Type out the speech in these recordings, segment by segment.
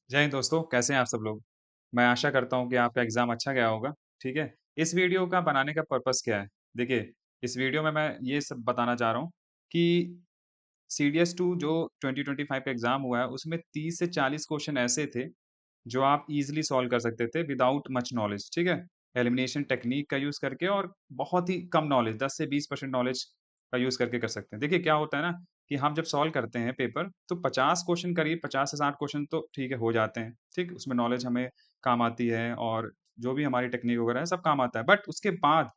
जय हिंद दोस्तों, कैसे हैं आप सब लोग? मैं आशा करता हूँ कि आपका एग्ज़ाम अच्छा गया होगा, ठीक है? इस वीडियो का बनाने का पर्पज़ क्या है? देखिए, इस वीडियो में मैं ये सब बताना चाह रहा हूँ कि सीडीएस 2 जो 2025 का एग्ज़ाम हुआ है, उसमें 30 से 40 क्वेश्चन ऐसे थे, जो आप ईज़िली सॉल्व कर सकते थे विदाउट मच नॉलेज, ठीक है? एलिमिनेशन टेक्नीक का यूज़ करके और बहुत ही कम नॉलेज 10 से 20% नॉलेज का यूज़ करके कर सकते हैं। देखिए, क्या होता है ना कि हम जब सॉल्व करते हैं पेपर, तो 50 क्वेश्चन करीब 50 से 60 क्वेश्चन तो ठीक है, हो जाते हैं, ठीक? उसमें नॉलेज हमें काम आती है और जो भी हमारी टेक्नीक वगैरह है, सब काम आता है। बट उसके बाद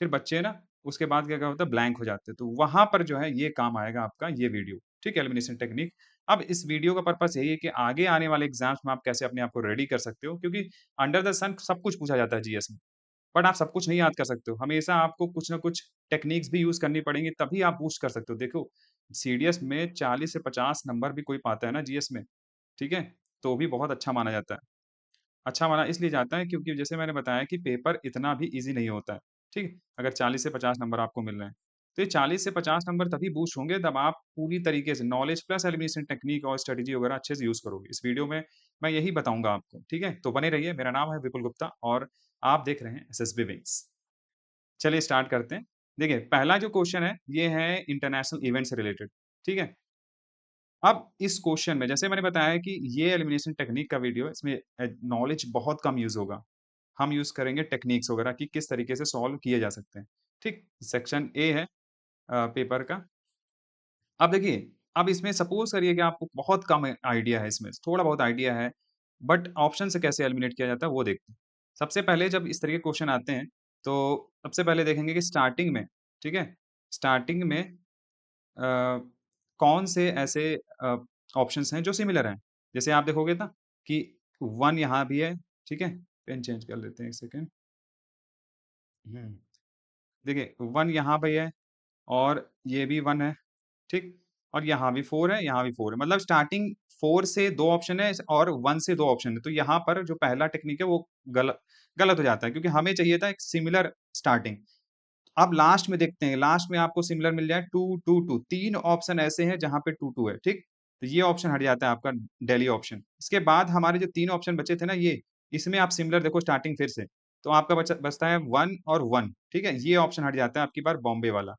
फिर बच्चे ना उसके बाद क्या-क्या होता है ब्लैंक हो जाते हैं। तो वहाँ पर जो है ये काम आएगा आपका ये वीडियो, ठीक है? Elimination technique. अब इस वीडियो का पर्पज़ यही है कि आगे आने वाले एग्ज़ाम्स में आप कैसे अपने आप को रेडी कर सकते हो क्योंकि अंडर द सन सब कुछ पूछा जाता है जीएस में। बट आप सब कुछ नहीं याद कर सकते हो। हमेशा आपको कुछ न कुछ टेक्निक्स भी यूज़ करनी पड़ेंगी तभी आप बूस्ट कर सकते हो। देखो, सीडीएस में 40 से 50 नंबर भी कोई पाता है ना जीएस में, ठीक है? तो भी बहुत अच्छा माना जाता है। अच्छा माना इसलिए जाता है क्योंकि जैसे मैंने बताया कि पेपर इतना भी ईज़ी नहीं होता है, ठीक है? अगर 40 से 50 नंबर आपको मिल रहे हैं, तो ये 40 से 50 नंबर तभी बूस्ट होंगे जब आप पूरी तरीके से नॉलेज प्लस एलिमिनेशन टेक्निक और स्ट्रैटेजी वगैरह अच्छे से यूज़ करोगे। इस वीडियो में मैं यही बताऊँगा आपको, ठीक है? तो बने रहिए, मेरा नाम है विपुल गुप्ता और आप देख रहे हैं एसएसबी विंग्स। चलिए स्टार्ट करते हैं। देखिए, पहला जो क्वेश्चन है, ये है इंटरनेशनल इवेंट से रिलेटेड, ठीक है? अब इस क्वेश्चन में जैसे मैंने बताया कि ये एलिमिनेशन टेक्निक का वीडियो है, इसमें नॉलेज बहुत कम यूज़ होगा। हम यूज़ करेंगे टेक्निक्स वगैरह कि किस तरीके से सॉल्व किए जा सकते हैं, ठीक? सेक्शन ए है पेपर का। अब देखिए, अब इसमें सपोज़ करिए कि आपको बहुत कम आइडिया है इसमें, थोड़ा बहुत आइडिया है, बट ऑप्शन से कैसे एलिमिनेट किया जाता है, वो देखते हैं। सबसे पहले जब इस तरह के क्वेश्चन आते हैं, तो सबसे पहले देखेंगे कि स्टार्टिंग में, ठीक है? स्टार्टिंग में कौन से ऐसे ऑप्शंस हैं जो सिमिलर हैं? जैसे आप देखोगे ना कि 1 यहाँ भी है, ठीक है? पेन चेंज कर लेते हैं 1 सेकंड। हुँ। देखिए 1 यहाँ पे है और ये भी 1 है, ठीक? और यहाँ भी 4 है, यहाँ भी 4 है। मतलब स्टार्टिंग 4 से 2 ऑप्शन है और 1 से 2 ऑप्शन है। तो यहाँ पर जो पहला टेक्निक है वो गलत हो जाता है क्योंकि हमें चाहिए था एक सिमिलर स्टार्टिंग। अब लास्ट में देखते हैं, लास्ट में आपको सिमिलर मिल जाए 2, 2, 2 3 ऑप्शन ऐसे हैं जहाँ पे 2, 2 है, ठीक? तो ये ऑप्शन हट जाता है आपका डेली ऑप्शन। इसके बाद हमारे जो 3 ऑप्शन बचे थे ना ये, इसमें आप सिमिलर देखो स्टार्टिंग फिर से, तो आपका बचता है 1 और 1, ठीक है? ये ऑप्शन हट जाता है आपकी बार बॉम्बे वाला,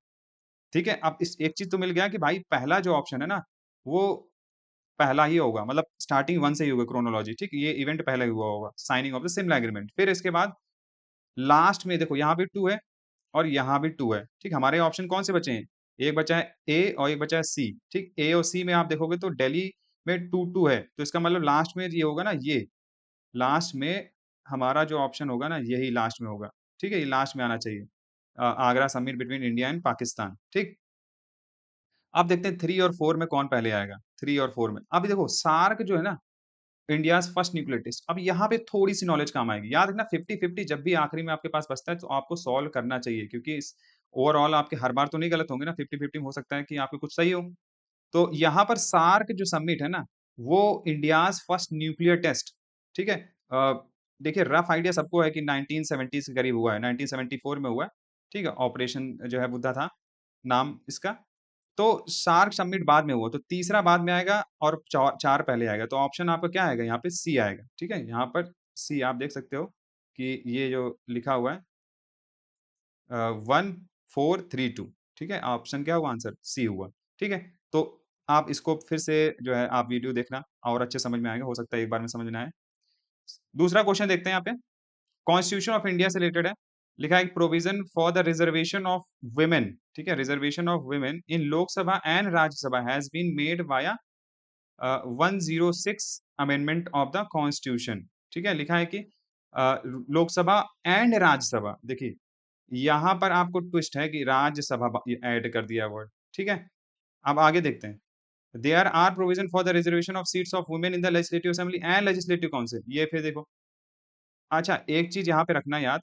ठीक है? अब इस एक चीज़ तो मिल गया कि भाई पहला जो ऑप्शन है ना, वो पहला ही होगा, मतलब स्टार्टिंग 1 से ही होगा क्रोनोलॉजी, ठीक? ये इवेंट पहले ही हुआ होगा, signing off the similar agreement. फिर इसके बाद लास्ट में देखो यहाँ भी 2 है और यहाँ भी 2 है, ठीक? हमारे ऑप्शन कौन से बचे हैं? एक बचा है ए और एक बचा है सी, ठीक? ए और सी में आप देखोगे तो दिल्ली में 2-2 है, तो इसका मतलब लास्ट में ये होगा ना ये, लास्ट में हमारा जो ऑप्शन होगा ना यही लास्ट में होगा, ठीक है? ये लास्ट में आना चाहिए। Agra summit between India and Pakistan, ठीक? अब देखते हैं 3 और 4 में कौन पहले आएगा, 3 और 4 में। अब देखो सार्क जो है ना इंडियाज़ फर्स्ट न्यूक्लियर टेस्ट। अब यहाँ पे थोड़ी-सी नॉलेज काम आएगी। याद रखना 50-50 जब भी आखिरी में आपके पास बचता है तो आपको सॉल्व करना चाहिए क्योंकि इस ओवरऑल आपके हर बार तो नहीं गलत होंगे ना, 50-50 हो सकता है कि आपके कुछ सही हो। तो यहाँ पर सार्क जो समिट है ना, वो इंडियाज़ फर्स्ट न्यूक्लियर टेस्ट, ठीक है? देखिए रफ आइडिया सबको है कि 1970s के करीब हुआ है, 1974 में हुआ है, ठीक है? ऑपरेशन जो है बुद्धा था नाम इसका। तो शार्क समिट बाद में हुआ, तो तीसरा बाद में आएगा और चौ 4 पहले आएगा, तो ऑप्शन आपका क्या आएगा यहाँ पे सी आएगा, ठीक है? यहाँ पर सी आप देख सकते हो कि ये जो लिखा हुआ है 1, 4, 3, 2 ठीक है? ऑप्शन क्या हुआ आंसर सी हुआ, ठीक है? तो आप इसको फिर से जो है आप वीडियो देखना और अच्छे समझ में आएगा, हो सकता है एक बार में समझ ना आए। दूसरा क्वेश्चन देखते हैं यहाँ पे, कॉन्स्टिट्यूशन ऑफ इंडिया से रिलेटेड है। लिखा है provision for the reservation of women, ठीक है? Reservation of women in Lok Sabha and Rajya Sabha has been made via 106 amendment of the constitution, ठीक है? लिखा है कि लोकसभा एंड राज्यसभा, देखिए यहाँ पर आपको ट्विस्ट है कि राज्यसभा ऐड कर दिया वर्ड, ठीक है? अब आगे देखते हैं। There are provision for the reservation of seats of women in the legislative assembly and legislative council, ये फिर देखो। अच्छा, एक चीज़ यहाँ पे रखना याद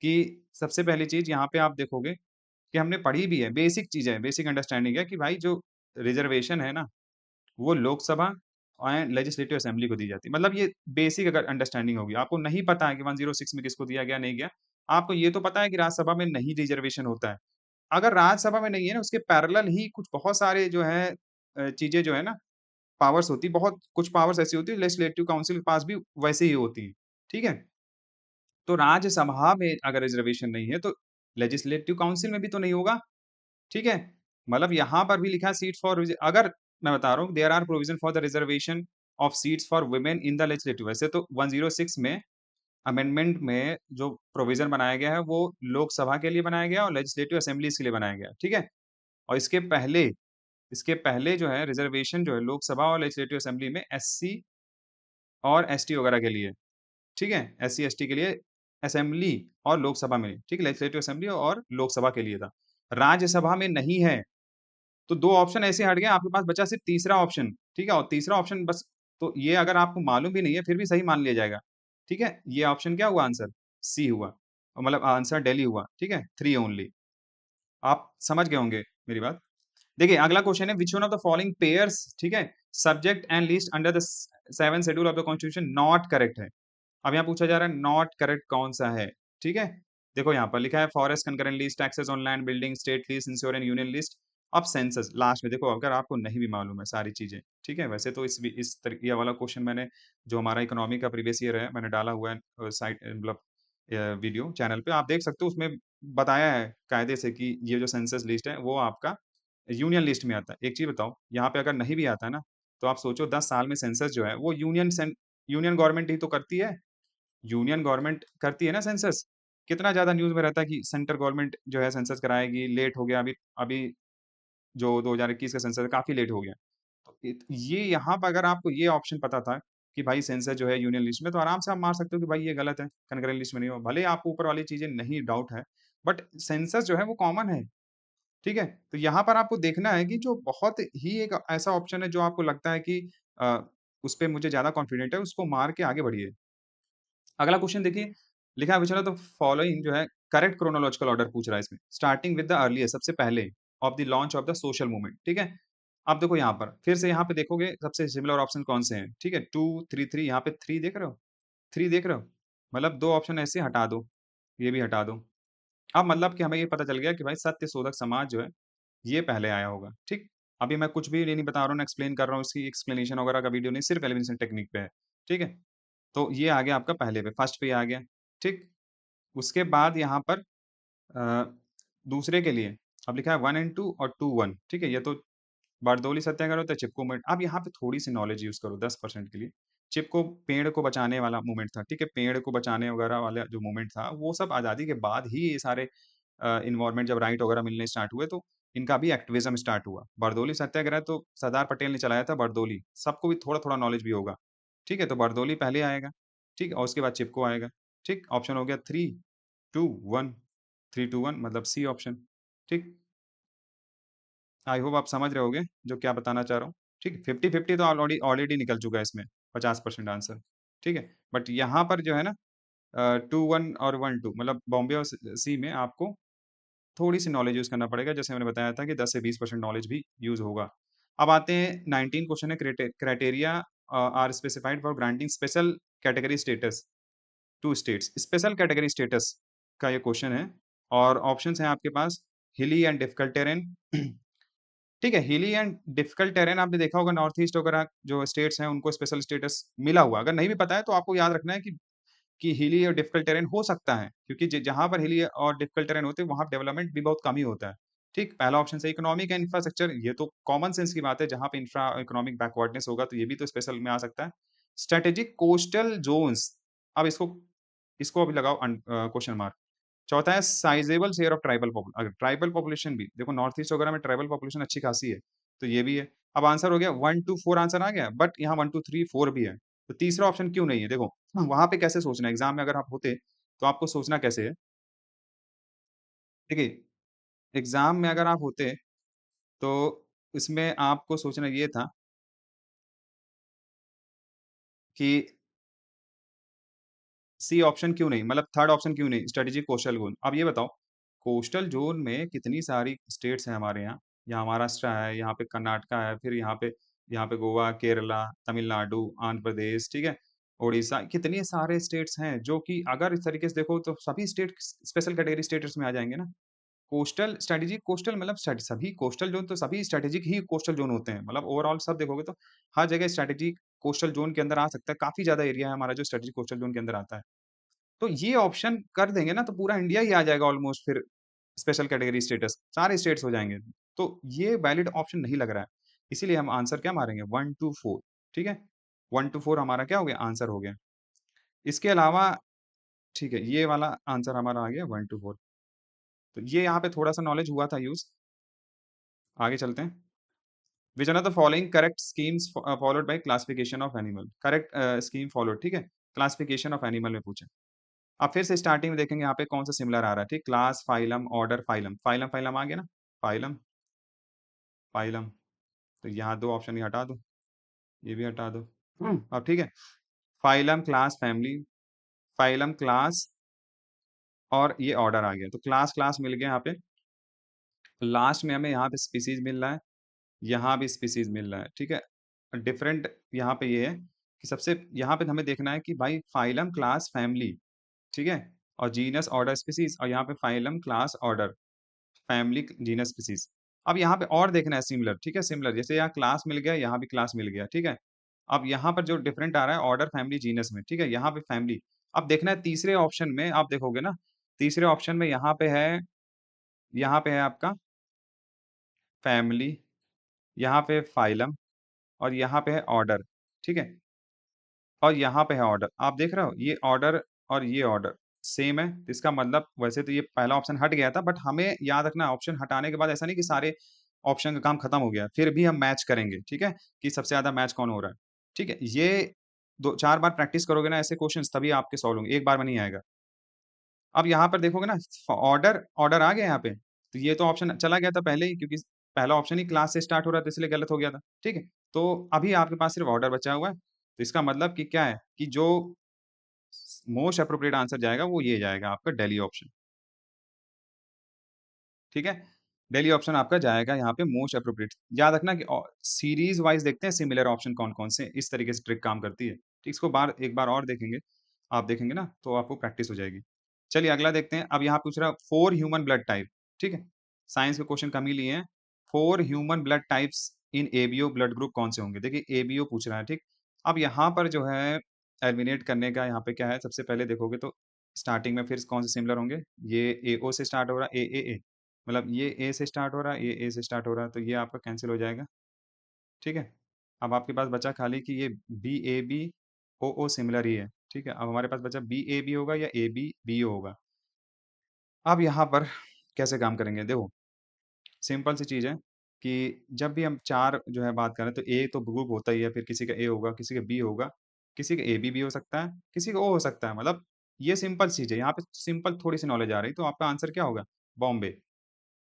कि सबसे पहली चीज़ यहाँ पे आप देखोगे कि हमने पढ़ी भी है, बेसिक चीज़ है, बेसिक अंडरस्टैंडिंग है कि भाई जो रिजर्वेशन है ना, वो लोकसभा एंड लेजिस्लेटिव असेंबली को दी जाती है। मतलब ये बेसिक अगर अंडरस्टैंडिंग होगी, आपको नहीं पता है कि 106 में किसको दिया गया, नहीं गया। आपको ये तो पता है कि राज्यसभा में नहीं रिजर्वेशन होता है। अगर राज्यसभा में नहीं है ना, उसके पैरेलल ही कुछ बहुत सारे जो है चीज़ें जो है ना, पावर्स होती हैं, बहुत कुछ पावर्स ऐसी होती है लेजिस्लेटिव काउंसिल के पास भी वैसे ही होती हैं, ठीक है? तो राज्यसभा में अगर रिज़र्वेशन नहीं है, तो लेजिस्लेटिव काउंसिल में भी तो नहीं होगा, ठीक है? मतलब यहाँ पर भी लिखा है सीट्स फॉर रिज अगर मैं बता रहा हूँ there are provision for the reservation of seats for women in the legislative वैसे तो 106 में अमेंडमेंट में जो प्रोविज़न बनाया गया है, वो लोकसभा के लिए बनाया गया है और लेजिस्लेटिव असेंबलीज़ के लिए बनाया गया है, ठीक है? और इसके पहले जो है रिज़र्वेशन जो है लोकसभा और लेजिस्लेटिव असेंबली में एससी और एसटी वगैरह के लिए, ठीक है? एससी, एसटी के लिए असेंबली और लोकसभा में, ठीक है? लेजिस्लेटिव असेंबली और लोकसभा के लिए था। राज्यसभा में नहीं है, तो 2 ऑप्शन ऐसे हट गए, आपके पास बचा सिर्फ तीसरा ऑप्शन, ठीक है? और तीसरा ऑप्शन बस तो ये अगर आपको मालूम भी नहीं है, फिर भी सही मान लिया जाएगा, ठीक है? ये ऑप्शन क्या हुआ आंसर? सी हुआ। मतलब आंसर दिल्ली हुआ, ठीक है? 3 ओनली। आप समझ गए होंगे मेरी बात। देखिए अगला क्वेश्चन है which one of the following pairs ठीक है subject and list under the 7th schedule of the constitution not correct है। अब यहाँ पूछा जा रहा है नॉट करेक्ट कौन सा है, ठीक है? देखो यहाँ पर लिखा है forest concurrent list, taxes on land, building, state list, insurance, union list, अब सेंसस लास्ट में देखो अगर आपको नहीं भी मालूम है सारी चीजें, ठीक है? वैसे तो इस तरीके ये वाला क्वेश्चन मैंने जो हमारा इकोनॉमी का प्रीवियस ईयर है मैंने डाला हुआ है साइट मतलब वीडियो चैनल पे आप देख सकते हो उसमें बताया है कायदे से कि ये जो सेंसस लिस्ट है वो आपका यूनियन लिस्ट में आता है। एक चीज़ बताओ, यहाँ पे अगर नहीं भी आता है ना, तो आप सोचो 10 साल में सेंसस जो है वो यूनियन गवर्नमेंट ही तो करती है। यूनियन गवर्नमेंट करती है ना सेंसस। कितना ज़्यादा न्यूज़ में रहता है कि सेंट्रल गवर्नमेंट जो है सेंसस कराएगी, लेट हो गया अभी अभी जो 2021 का सेंसस है काफ़ी लेट हो गया। तो ये यहाँ पर अगर आपको ये ऑप्शन पता था कि भाई सेंसस जो है यूनियन लिस्ट में तो आराम से आप मार सकते हो कि भाई ये गलत है, कनकरेंट लिस्ट में नहीं हो। भले ही आपको ऊपर वाली चीज़ें नहीं डाउट है, बट सेंसस जो है वो कॉमन है। ठीक है? तो यहाँ पर आपको देखना है कि जो बहुत ही एक ऐसा ऑप्शन है जो आपको लगता है कि अ, उस पे मुझे ज़्यादा कॉन्फिडेंट है, उसको मार के आगे बढ़िए। अगला क्वेश्चन देखिए, लिखा है which one of the following जो है करेक्ट क्रोनोलॉजिकल ऑर्डर पूछ रहा है इसमें, स्टार्टिंग विद द अर्लीस्ट सबसे पहले of the launch of the social movement, ठीक है? अब देखो यहाँ पर, फिर से यहाँ पे देखोगे सबसे सिमिलर ऑप्शन कौन से हैं, ठीक है? 2, 3, 3 यहाँ पे 3 देख रहे हो? 3 देख रहे हो? मतलब 2 ऑप्शन ऐसे हटा दो, ये भी हटा दो। अब मतलब कि हमें ये पता चल गया कि भाई सत्य शोधक समाज जो है ये पहले आया होगा, ठीक? अभी मैं कुछ भी ये नहीं बता रहा हूँ, ना एक्सप्लेन कर रहा हूँ, इसकी एक्सप्लेनेशन वगैरह का वीडियो नहीं, सिर्फ एलिमिनेशन टेक्निक पे है, ठीक है? तो ये आ गया आपका पहले पे, फर्स्ट पे आ गया, ठीक? उसके बाद यहाँ पर अ, दूसरे के लिए अब लिखा है 1 एंड 2 और 2, 1 ठीक है? ये तो बारदौली सत्याग्रह होता है, चिपको मूवमेंट। अब यहाँ पे थोड़ी-सी नॉलेज यूज़ करो 10% के लिए। चिपको पेड़ को बचाने वाला मूवमेंट था, ठीक है? पेड़ को बचाने वगैरह वाला जो मूवमेंट था, वो सब आज़ादी के बाद ही ये सारे एनवायरनमेंट जब राइट वगैरह मिलने स्टार्ट हुए, तो इनका भी एक्टिविज़्म स्टार्ट हुआ। बारदौली सत्याग्रह तो सरदार पटेल ने चलाया था बारदौली, सबको भी थोड़ा-थोड़ा नॉलेज भी होगा, ठीक है? तो बारदौली पहले आएगा, ठीक? और उसके बाद चिपको आएगा, ठीक? ऑप्शन हो गया 3, 2, 1 3, 2, 1 मतलब सी ऑप्शन, ठीक? आई होप आप समझ रहे होंगे जो क्या बताना चाह रहा हूँ, ठीक है? 50-50 तो ऑलरेडी ऑलरेडी निकल चुका है इसमें, 50% आंसर, ठीक है? बट यहाँ पर जो है ना 2, 1 और 1, 2 मतलब बॉम्बे और सी में आपको थोड़ी-सी नॉलेज यूज़ करना पड़ेगा, जैसे मैंने बताया था कि 10 से 20% नॉलेज भी यूज़ होगा। अब आते हैं 19 क्वेश्चन है criteria are specified for granting special category status to states. Special category status का ये क्वेश्चन है और ऑप्शंस हैं आपके पास हिली एंड डिफिकल्ट टेरेन ठीक है, हिली एंड डिफिकल्ट टेरेन आपने देखा होगा नॉर्थ ईस्ट वगैरह जो स्टेट्स हैं उनको स्पेशल स्टेटस मिला हुआ। अगर नहीं भी पता है तो आपको याद रखना है कि हिली और डिफिकल्ट टेरेन हो सकता है क्योंकि जहाँ पर हिली और डिफिकल्ट टेरेन होते हैं वहाँ डेवलपमेंट भी बहुत कम ही होता है। ठीक, पहला ऑप्शन है इकोनॉमिक एंड इंफ्रास्ट्रक्चर ये तो कॉमन सेंस की बात है जहाँ पे इंफ्रा इकोनॉमिक बैकवर्डनेस होगा तो ये भी तो स्पेशल में आ सकता है। स्ट्रेटेजिक कोस्टल जोन्स अब इसको इसको अभी लगाओ क्वेश्चन मार्क। चौथा है साइजेबल शेयर ऑफ ट्राइबल अगर ट्राइबल पॉपुलेशन भी देखो नॉर्थ ईस्ट वगैरह में ट्राइबल पॉपुलेशन अच्छी खासी है, तो ये भी है। अब आंसर हो गया 1, 2, 4 आंसर आ गया बट यहाँ 1, 2, 3, 4 भी है। तो तीसरा ऑप्शन क्यों नहीं है? देखो वहाँ पे कैसे सोचना है एग्ज़ाम में अगर आप होते, तो आपको सोचना कैसे है? देखिए, एग्ज़ाम में अगर आप होते, तो इसमें आपको सोचना ये था कि सी ऑप्शन क्यों नहीं? मतलब थर्ड ऑप्शन क्यों नहीं? Strategic coastal zone. अब ये बताओ, कोस्टल ज़ोन में कितनी सारी स्टेट्स हैं हमारे यहाँ। यहाँ महाराष्ट्र है, यहाँ पे कर्नाटका है, फिर यहाँ पे गोवा, केरला, तमिलनाडु, आंध्र प्रदेश, ठीक है? ओडिशा, कितने सारे स्टेट्स हैं जो कि अगर इस तरीके से देखो तो सभी स्टेट स्पेशल कैटेगरी स्टेटस में आ जाएँगे ना। कोस्टल स्ट्रैटेजी कोस्टल मतलब सभी कोस्टल ज़ोन तो सभी स्ट्रैटेजिक ही कोस्टल ज़ोन होते हैं। मतलब ओवरऑल सब देखोगे तो हर जगह स्ट्रैटेजिक कोस्टल ज़ोन के अंदर आ सकता है। काफ़ी ज़्यादा एरिया है हमारा जो स्ट्रैटेजिक कोस्टल ज़ोन के अंदर आता है। तो ये ऑप्शन कर देंगे ना तो पूरा इंडिया ही आ जाएगा ऑलमोस्ट फिर स्पेशल कैटेगरी स्टेटस, सारे स्टेट्स हो जाएँगे। तो ये वैलिड ऑप्शन नहीं लग रहा है। इसीलिए हम आंसर क्या मारेंगे 1 टू 4 ठीक है? 1 टू 4 हमारा क्या हो गया? आंसर हो गया। इसके अलावा ठीक है, ये वाला आंसर हमारा आ गया 1 टू 4 तो ये यहाँ पे थोड़ा-सा नॉलेज हुआ था यूज़। आगे चलते हैं। Which one of the following correct schemes followed by classification of animal? Correct scheme followed ठीक है? क्लासिफिकेशन ऑफ एनिमल में पूछा। अब फिर से स्टार्टिंग में देखेंगे यहाँ पे कौन सा सिमिलर आ रहा है, ठीक? Class, phylum, order, phylum. Phylum, phylum आ गया ना? Phylum, phylum. तो यहाँ 2 ऑप्शन ये हटा दो, ये भी हटा दो। अब ठीक है? Phylum, class, family, phylum, class और ये ऑर्डर आ गया। तो क्लास, क्लास मिल गया यहाँ पे। लास्ट में हमें यहाँ पे स्पीशीज़ मिल रहा है, यहाँ भी स्पीशीज़ मिल रहा है, ठीक है? डिफरेंट यहाँ पे ये है कि सबसे यहाँ पे हमें देखना है कि भाई फाइलम, क्लास, फैमिली, ठीक है? और जीनस, ऑर्डर, स्पीशीज़ और यहाँ पे phylum, class, order, family, genus, species. अब यहाँ पे और देखना है सिमिलर, ठीक है? सिमिलर जैसे यहाँ क्लास मिल गया, यहाँ भी क्लास मिल गया, ठीक है? अब यहाँ पर जो डिफरेंट आ रहा है ऑर्डर, फैमिली, जीनस में, ठीक है? यहाँ पे फैमिली। अब देखना है तीसरे ऑप्शन में आप देखोगे ना, तीसरे ऑप्शन में यहाँ पे है आपका फैमिली, यहाँ पे फाइलम और यहाँ पे है ऑर्डर, ठीक है? और यहाँ पे है ऑर्डर। आप देख रहे हो ये ऑर्डर और ये ऑर्डर सेम है। तो इसका मतलब वैसे तो ये पहला ऑप्शन हट गया था बट हमें याद रखना ऑप्शन हटाने के बाद ऐसा नहीं कि सारे ऑप्शन का काम खत्म हो गया। फिर भी हम मैच करेंगे, ठीक है? कि सबसे ज़्यादा मैच कौन हो रहा है, ठीक है? ये 2-4 बार प्रैक्टिस करोगे ना ऐसे क्वेश्चंस तभी आपके सॉल्व होंगे, एक बार में नहीं आएगा। अब यहाँ पर देखोगे ना ऑर्डर ऑर्डर आ गया यहाँ पे, तो ये तो ऑप्शन चला गया था पहले ही क्योंकि पहला ऑप्शन ही क्लास से स्टार्ट हो रहा था इसलिए गलत हो गया था, ठीक है? तो अभी आपके पास सिर्फ ऑर्डर बचा हुआ है, तो इसका मतलब कि क्या है कि जो मोस्ट एप्रोप्रिएट आंसर जाएगा वो ये जाएगा आपका दिल्ली ऑप्शन, ठीक है? दिल्ली ऑप्शन आपका जाएगा यहाँ पे मोस्ट एप्रोप्रिएट। याद रखना कि सीरीज़ वाइज़ देखते हैं सिमिलर ऑप्शन कौन-कौन से इस तरीके से ट्रिक काम करती है। ठीक, इसको एक बार और देखेंगे, आप देखेंगे ना तो आपको प्रैक्टिस हो जाएगी। चलिए अगला देखते हैं, अब यहाँ पूछ रहा है 4 ह्यूमन ब्लड टाइप, ठीक है? साइंस के क्वेश्चन कम ही लिए हैं। 4 human blood types in ABO blood group कौन से होंगे? देखिए एबीओ पूछ रहा है, ठीक? अब यहाँ पर जो है एलिमिनेट करने का यहाँ पे क्या है, सबसे पहले देखोगे तो स्टार्टिंग में फिर कौन से सिमिलर होंगे? ये एओ से स्टार्ट हो रहा है, एएए मतलब ये ए से स्टार्ट हो रहा है, ये ए से स्टार्ट हो रहा है, तो ये आपका कैंसल हो जाएगा, ठीक है? अब आपके पास बचा खाली कि ये बीएबी, ओओ सिमिलर ही है, ठीक है? अब हमारे पास बचा बीएबी होगा या एबीबीओ होगा। अब यहाँ पर कैसे काम करेंगे? देखो, सिंपल सी चीज़ है कि जब भी हम 4 जो है बात करें तो ए तो ग्रुप होता ही है, फिर किसी का ए होगा, किसी का बी होगा, किसी का एबी भी हो सकता है, किसी का ओ हो सकता है, मतलब ये सिंपल चीज़ है। यहाँ पे सिंपल थोड़ी-सी नॉलेज आ रही है, तो आपका आंसर क्या होगा? बॉम्बे।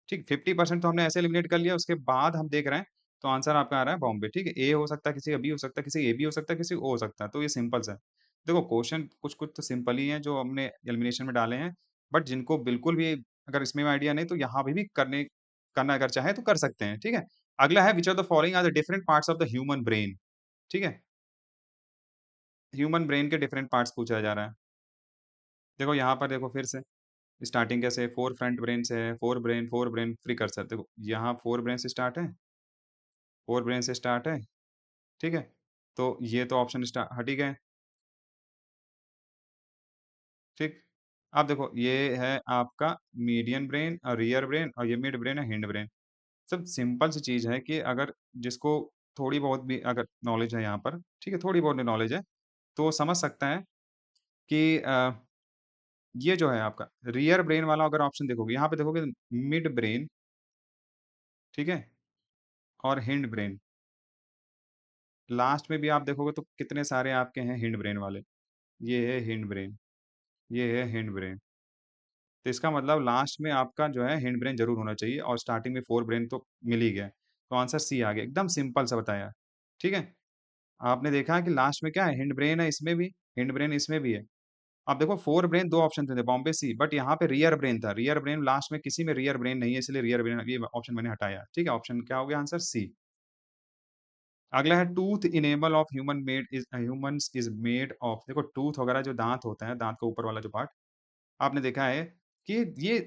ठीक, 50% तो हमने ऐसे एलिमिनेट कर लिया, उसके बाद हम देख रहे हैं, तो आंसर आपका आ रहा है बॉम्बे, ठीक है? ए हो सकता है, किसी का बी हो सकता है, किसी का ए बी हो सकता है, किसी का ओ हो सकता है, तो ये सिंपल सा है। देखो क्वेश्चन कुछ-कुछ तो सिंपल ही हैं जो हमने एलिमिनेशन में डाले हैं, बट जिनको बिल्कुल भी अगर इसमें आइडिया नहीं तो यहाँ पे भी करना अगर चाहे तो कर सकते हैं, ठीक है? अगला है which of the following are the different parts of the human brain, ठीक है? ह्यूमन ब्रेन के डिफरेंट पार्ट्स पूछा जा रहा है। देखो यहाँ पर देखो फिर से स्टार्टिंग कैसे 4 फ्रंट ब्रेन से है, 4 ब्रेन फ्री कर्सर देखो यहाँ 4 ब्रेन से स्टार्ट है, 4 ब्रेन से स्टार्ट है, ठीक है? तो ये तो ऑप्शन हट ही गए, ठीक? अब देखो ये है आपका मीडियन ब्रेन और रियर ब्रेन और ये मिड ब्रेन है, हिंड ब्रेन। सब सिंपल सी चीज़ है कि अगर जिसको थोड़ी बहुत भी अगर नॉलेज है यहाँ पर, ठीक है? थोड़ी बहुत भी नॉलेज है, तो वो समझ सकता है कि ये जो है आपका रियर ब्रेन वाला अगर ऑप्शन देखोगे, यहाँ पे देखोगे मिड ब्रेन, ठीक है? और हिंड ब्रेन। लास्ट में भी आप देखोगे तो कितने सारे आपके हैं हिंड ब्रेन वाले। ये है हिंड ब्रेन, ये है हिंड ब्रेन। तो इसका मतलब लास्ट में आपका जो है हिंड ब्रेन ज़रूर होना चाहिए और स्टार्टिंग में फोर ब्रेन तो मिल ही गया। तो आंसर सी आ गया, एकदम सिंपल सा बताया, ठीक है? आपने देखा है कि लास्ट में क्या है हिंड ब्रेन है इसमें भी, हिंड ब्रेन इसमें भी है। अब देखो फोर ब्रेन 2 ऑप्शन थे, बॉम्बे सी बट यहाँ पे रियर ब्रेन था। रियर ब्रेन लास्ट में किसी में रियर ब्रेन नहीं है इसलिए रियर ब्रेन ये ऑप्शन मैंने हटाया, ठीक है? ऑप्शन क्या हो गया आंसर सी। अगला है tooth enamel of humans is made of देखो टूथ वगैरह जो दाँत होता है, दाँत का ऊपर वाला जो पार्ट, आपने देखा है कि ये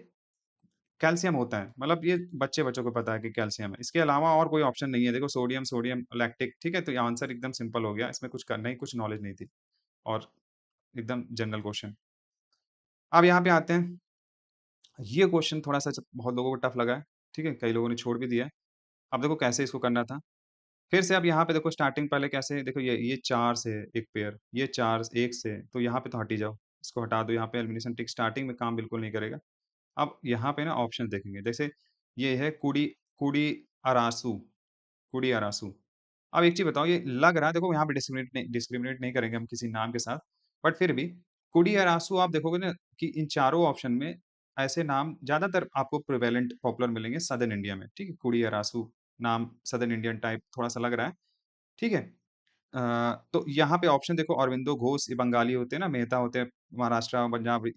कैल्शियम होता है, मतलब ये बच्चों को पता है कि कैल्शियम है। इसके अलावा और कोई ऑप्शन नहीं है। देखो सोडियम, सोडियम लैक्टिक, ठीक है? तो ये आंसर एकदम सिंपल हो गया, इसमें कुछ करना ही, कुछ नॉलेज नहीं थी और एकदम जनरल क्वेश्चन। अब यहाँ पे आते हैं, ये क्वेश्चन थोड़ा-सा बहुत लोगों को टफ लगा है, ठीक है? कई लोगों ने छोड़ भी दिया है। अब देखो कैसे इसको करना था। फिर से अब यहाँ पे देखो स्टार्टिंग पहले कैसे, देखो ये 4 से एक पेयर, ये 4 1 से, तो यहाँ पे तो हट ही जाओ। इसको हटा दो, यहाँ पे एलिमिनेशन ट्रिक स्टार्टिंग में काम बिल्कुल नहीं करेगा। अब यहाँ पे ना ऑप्शन देखेंगे, जैसे ये है कुड़ी कुड़ी अरासू, कुड़ी अरासू। अब एक चीज़ बताओ, ये लग रहा है, देखो यहाँ पे डिस्क्रिमिनेट नहीं करेंगे हम किसी नाम के साथ, बट फिर भी कुड़ी अरासू आप देखोगे ना कि इन चारों ऑप्शन में ऐसे नाम ज़्यादातर आपको प्रिवेलेंट पॉपुलर मिलेंगे सदर्न इंडिया में, ठीक है? कुड़ी अरासू नाम सदर्न इंडियन टाइप थोड़ा-सा लग रहा है, ठीक है? तो यहाँ पे ऑप्शन देखो, अरविंदो घोष, ये बंगाली होते हैं ना, मेहता होते हैं महाराष्ट्र, पंजाब,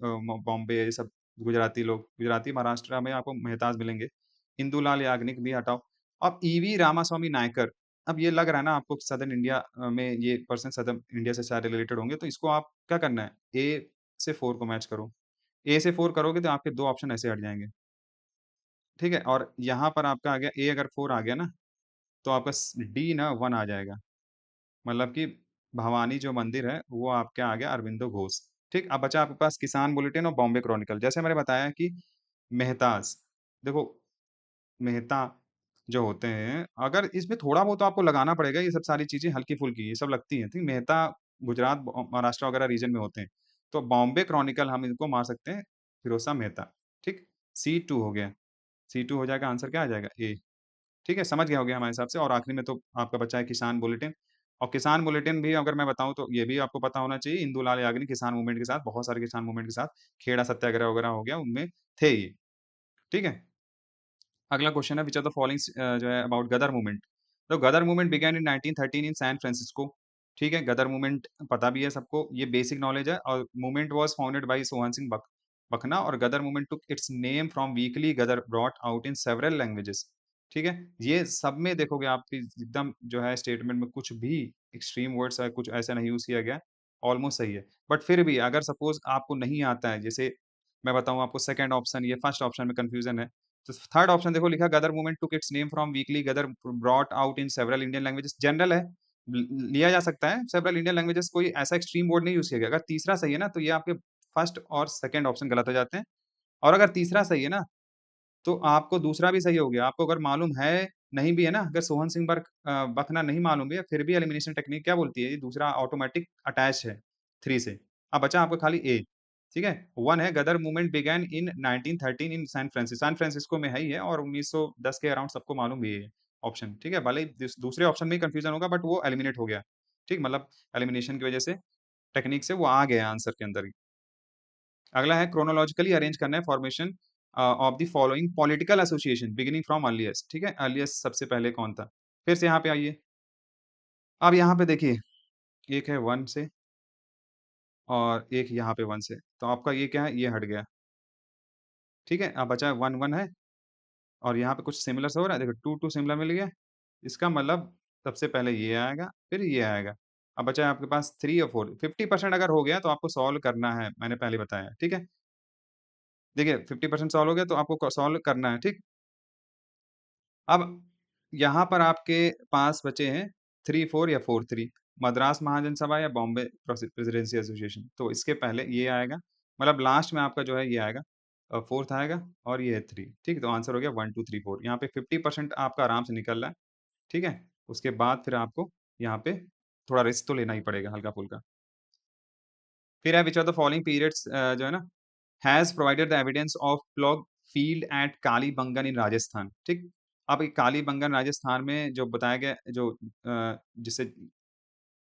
बॉम्बे, ये सब गुजराती लोग, गुजराती महाराष्ट्र में आपको मेहताज मिलेंगे। इंदुलाल याग्निक भी हटाओ। अब ईवी रामास्वामी नायकर, अब ये लग रहा है ना आपको सदर्न इंडिया में ये पर्सन सदर्न इंडिया से शायद रिलेटेड होंगे, तो इसको आप क्या करना है, ए से 4 को मैच करो। ए से 4 करोगे तो आपके 2 ऑप्शन ऐसे हट जाएँगे, ठीक है? और यहाँ पर आपका आ गया, ए अगर 4 आ गया ना, तो आपका डी ना 1 आ जाएगा। मतलब कि भवानी जो मंदिर है, वो आपके आ गया अरविंदो घोष, ठीक? अब बचा आपके पास किसान बुलेटिन और बॉम्बे क्रॉनिकल। जैसे मैंने बताया कि मेहताज, देखो मेहता जो होते हैं, अगर इसमें थोड़ा बहुत तो आपको लगाना पड़ेगा, ये सब सारी चीज़ें हल्की-फुल्की ये सब लगती हैं, ठीक? मेहता गुजरात, महाराष्ट्र वगैरह रीजन में होते हैं। तो बॉम्बे क्रॉनिकल हम इनको मार सकते हैं फिरोज़ मेहता, ठीक? C2 हो गया, C2 हो जाएगा, आंसर क्या आ जाएगा? ए। ठीक है, समझ गए होंगे हमारे हिसाब से। और आखिरी में तो आपका बचा है किसान बुलेटिन, और किसान बुलेटिन भी अगर मैं बताऊँ तो ये भी आपको पता होना चाहिए, इंदुलाल याग्निक किसान मूवमेंट के साथ, बहुत सारे किसान मूवमेंट के साथ, खेड़ा सत्याग्रह वगैरह हो गया, उनमें थे ये, ठीक है? अगला क्वेश्चन है, व्हिच ऑफ द फॉलोइंग जो है अबाउट गदर मूवमेंट। तो Ghadar movement began in 1913 in San Francisco, ठीक है? गदर मूवमेंट पता भी है सबको, ये बेसिक नॉलेज है, और movement was founded by Sohan Singh Bakhna, और Ghadar movement took its name from weekly Ghadar brought out in several languages, ठीक है? ये सब में देखोगे आप कि एकदम जो है स्टेटमेंट में कुछ भी एक्सट्रीम वर्ड्स है, कुछ ऐसा नहीं यूज़ किया गया, ऑलमोस्ट सही है। बट फिर भी अगर सपोज़ आपको नहीं आता है, जैसे मैं बताऊँ आपको सेकंड ऑप्शन, ये फर्स्ट ऑप्शन में कन्फ्यूजन है, तो थर्ड ऑप्शन देखो, लिखा Ghadar movement took its name from weekly Ghadar brought out in several Indian languages, general है, लिया जा सकता है सेवरल इंडियन लैंग्वेजेस, कोई ऐसा एक्सट्रीम वर्ड नहीं यूज़ किया गया। अगर तीसरा सही है ना, तो ये आपके फर्स्ट और सेकंड ऑप्शन गलत हो जाते हैं, और अगर तीसरा सही है ना, तो आपको दूसरा भी सही हो गया। आपको अगर मालूम है, नहीं भी है ना, अगर सोहन सिंह बखना नहीं मालूम भी है, फिर भी एलिमिनेशन टेक्निक क्या बोलती है, ये दूसरा ऑटोमैटिक अटैच है 3 से। अब बचा आपको खाली ए, ठीक है? 1 है, Ghadar movement began in 1913 in San Francisco में है ही है, और 1910 के अराउंड सबको मालूम भी है ये ऑप्शन, ठीक है? भले ही दूसरे ऑप्शन में ही कन्फ्यूजन होगा, बट वो एलिमिनेट हो गया, ठीक? मतलब एलिमिनेशन की वजह से, टेक्निक से वो आ गया आंसर के अंदर ही। अगला है क्रोनोलॉजिकली अरेंज करना है formation of the following political association beginning from earliest, ठीक है? अर्लीस्ट सबसे पहले कौन था? फिर से यहाँ पे आइए। अब यहाँ पे देखिए, एक है 1 से और एक यहाँ पे 1 से। तो आपका ये क्या है? ये हट गया, ठीक है? अब बचा है 1, 1 है, और यहाँ पे कुछ सिमिलर सा हो रहा है। देखो 2, 2 सिमिलर मिल गया। इसका मतलब सबसे पहले ये आएगा, फिर ये आएगा। अब बचा है आपके पास 3 और 4। 50% अगर हो गया तो आपको सॉल्व करना है, मैंने पहले बताया, ठीक है? देखिए 50% सॉल्व हो गया तो आपको सॉल्व करना है, ठीक? अब यहाँ पर आपके पास बचे हैं 3, 4 या 4, 3, मद्रास महाजन सभा या बॉम्बे प्रेसिडेंसी एसोसिएशन। तो इसके पहले ये आएगा, मतलब लास्ट में आपका जो है ये आएगा, 4th आएगा, और ये है 3, ठीक है? तो आंसर हो गया 1, 2, 3, 4। यहाँ पे 50% आपका आराम से निकल रहा है, ठीक है? उसके बाद फिर आपको यहाँ पे थोड़ा रिस्क तो लेना ही पड़ेगा हल्का-फुल्का। फिर है, which of the following periods जो है ना, has provided the evidence of plough field at Kalibangan in Rajasthan, ठीक? अब ये कालीबंगन राजस्थान में जो बताया गया, जो जिसे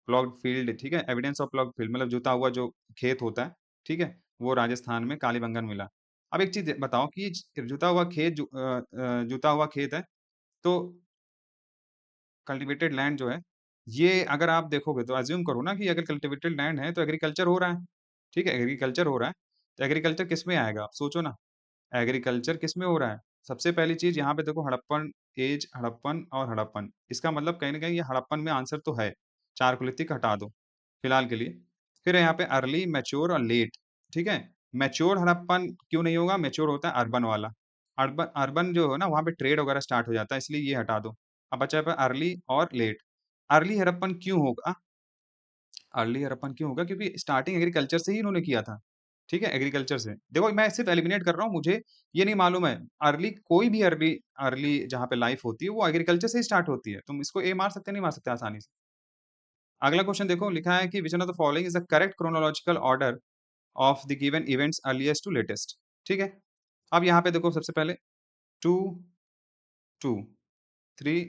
प्लॉग्ड फील्ड, ठीक है? एविडेंस ऑफ प्लॉग्ड फील्ड मतलब जुता हुआ जो खेत होता है, ठीक है? वो राजस्थान में कालीबंगन मिला। अब एक चीज़ बताओ कि जुता हुआ खेत जुता हुआ खेत है, तो कल्टीवेटेड लैंड जो है, ये अगर आप देखोगे तो अज़्यूम करो ना कि अगर कल्टीवेटेड लैंड है तो एग्रीकल्चर हो रहा है, ठीक है? एग्रीकल्चर हो रहा है, तो एग्रीकल्चर किसमें आएगा? आप सोचो ना, एग्रीकल्चर किसमें हो रहा है? सबसे पहली चीज़ यहाँ पे देखो, हड़प्पन और हड़प्पन। इसका मतलब कहीं न कहीं ये हड़प्पन में आंसर तो है, चारकोलिथिक हटा दो, फिलहाल के लिए। फिर है यहाँ पे अर्ली, मैच्योर और लेट, ठीक है? मैच्योर हड़प्पन क्यों नहीं होगा? मैच्योर होता है अर्बन वाला, अर्बन अर्बन जो है ना, वहाँ पे ट्रेड वगैरह स्टार्ट हो जाता है, इसलिए ये हटा दो। अब बचा है अर्ली और लेट। अर्ली हड़प्पन क्यों होगा? अर्ली हड़प्पन क्यों होगा? क्योंकि स्टार्टिंग एग्रीकल्चर से ही इन्होंने किया था, ठीक है? एग्रीकल्चर से। देखो मैं सिर्फ़ एलिमिनेट कर रहा हूँ, मुझे ये नहीं मालूम है, अर्ली कोई भी अर्ली अर्ली जहाँ पे लाइफ़ होती है, वो एग्रीकल्चर से ही स्टार्ट होती है। तुम इसको ए मार सकते हैं, नहीं मार सकते आसानी से। अगला क्वेश्चन देखो, लिखा है कि which one of the following is the correct chronological order of the given events earliest to latest, ठीक है? अब यहाँ पे देखो सबसे पहले 2, 2, 3,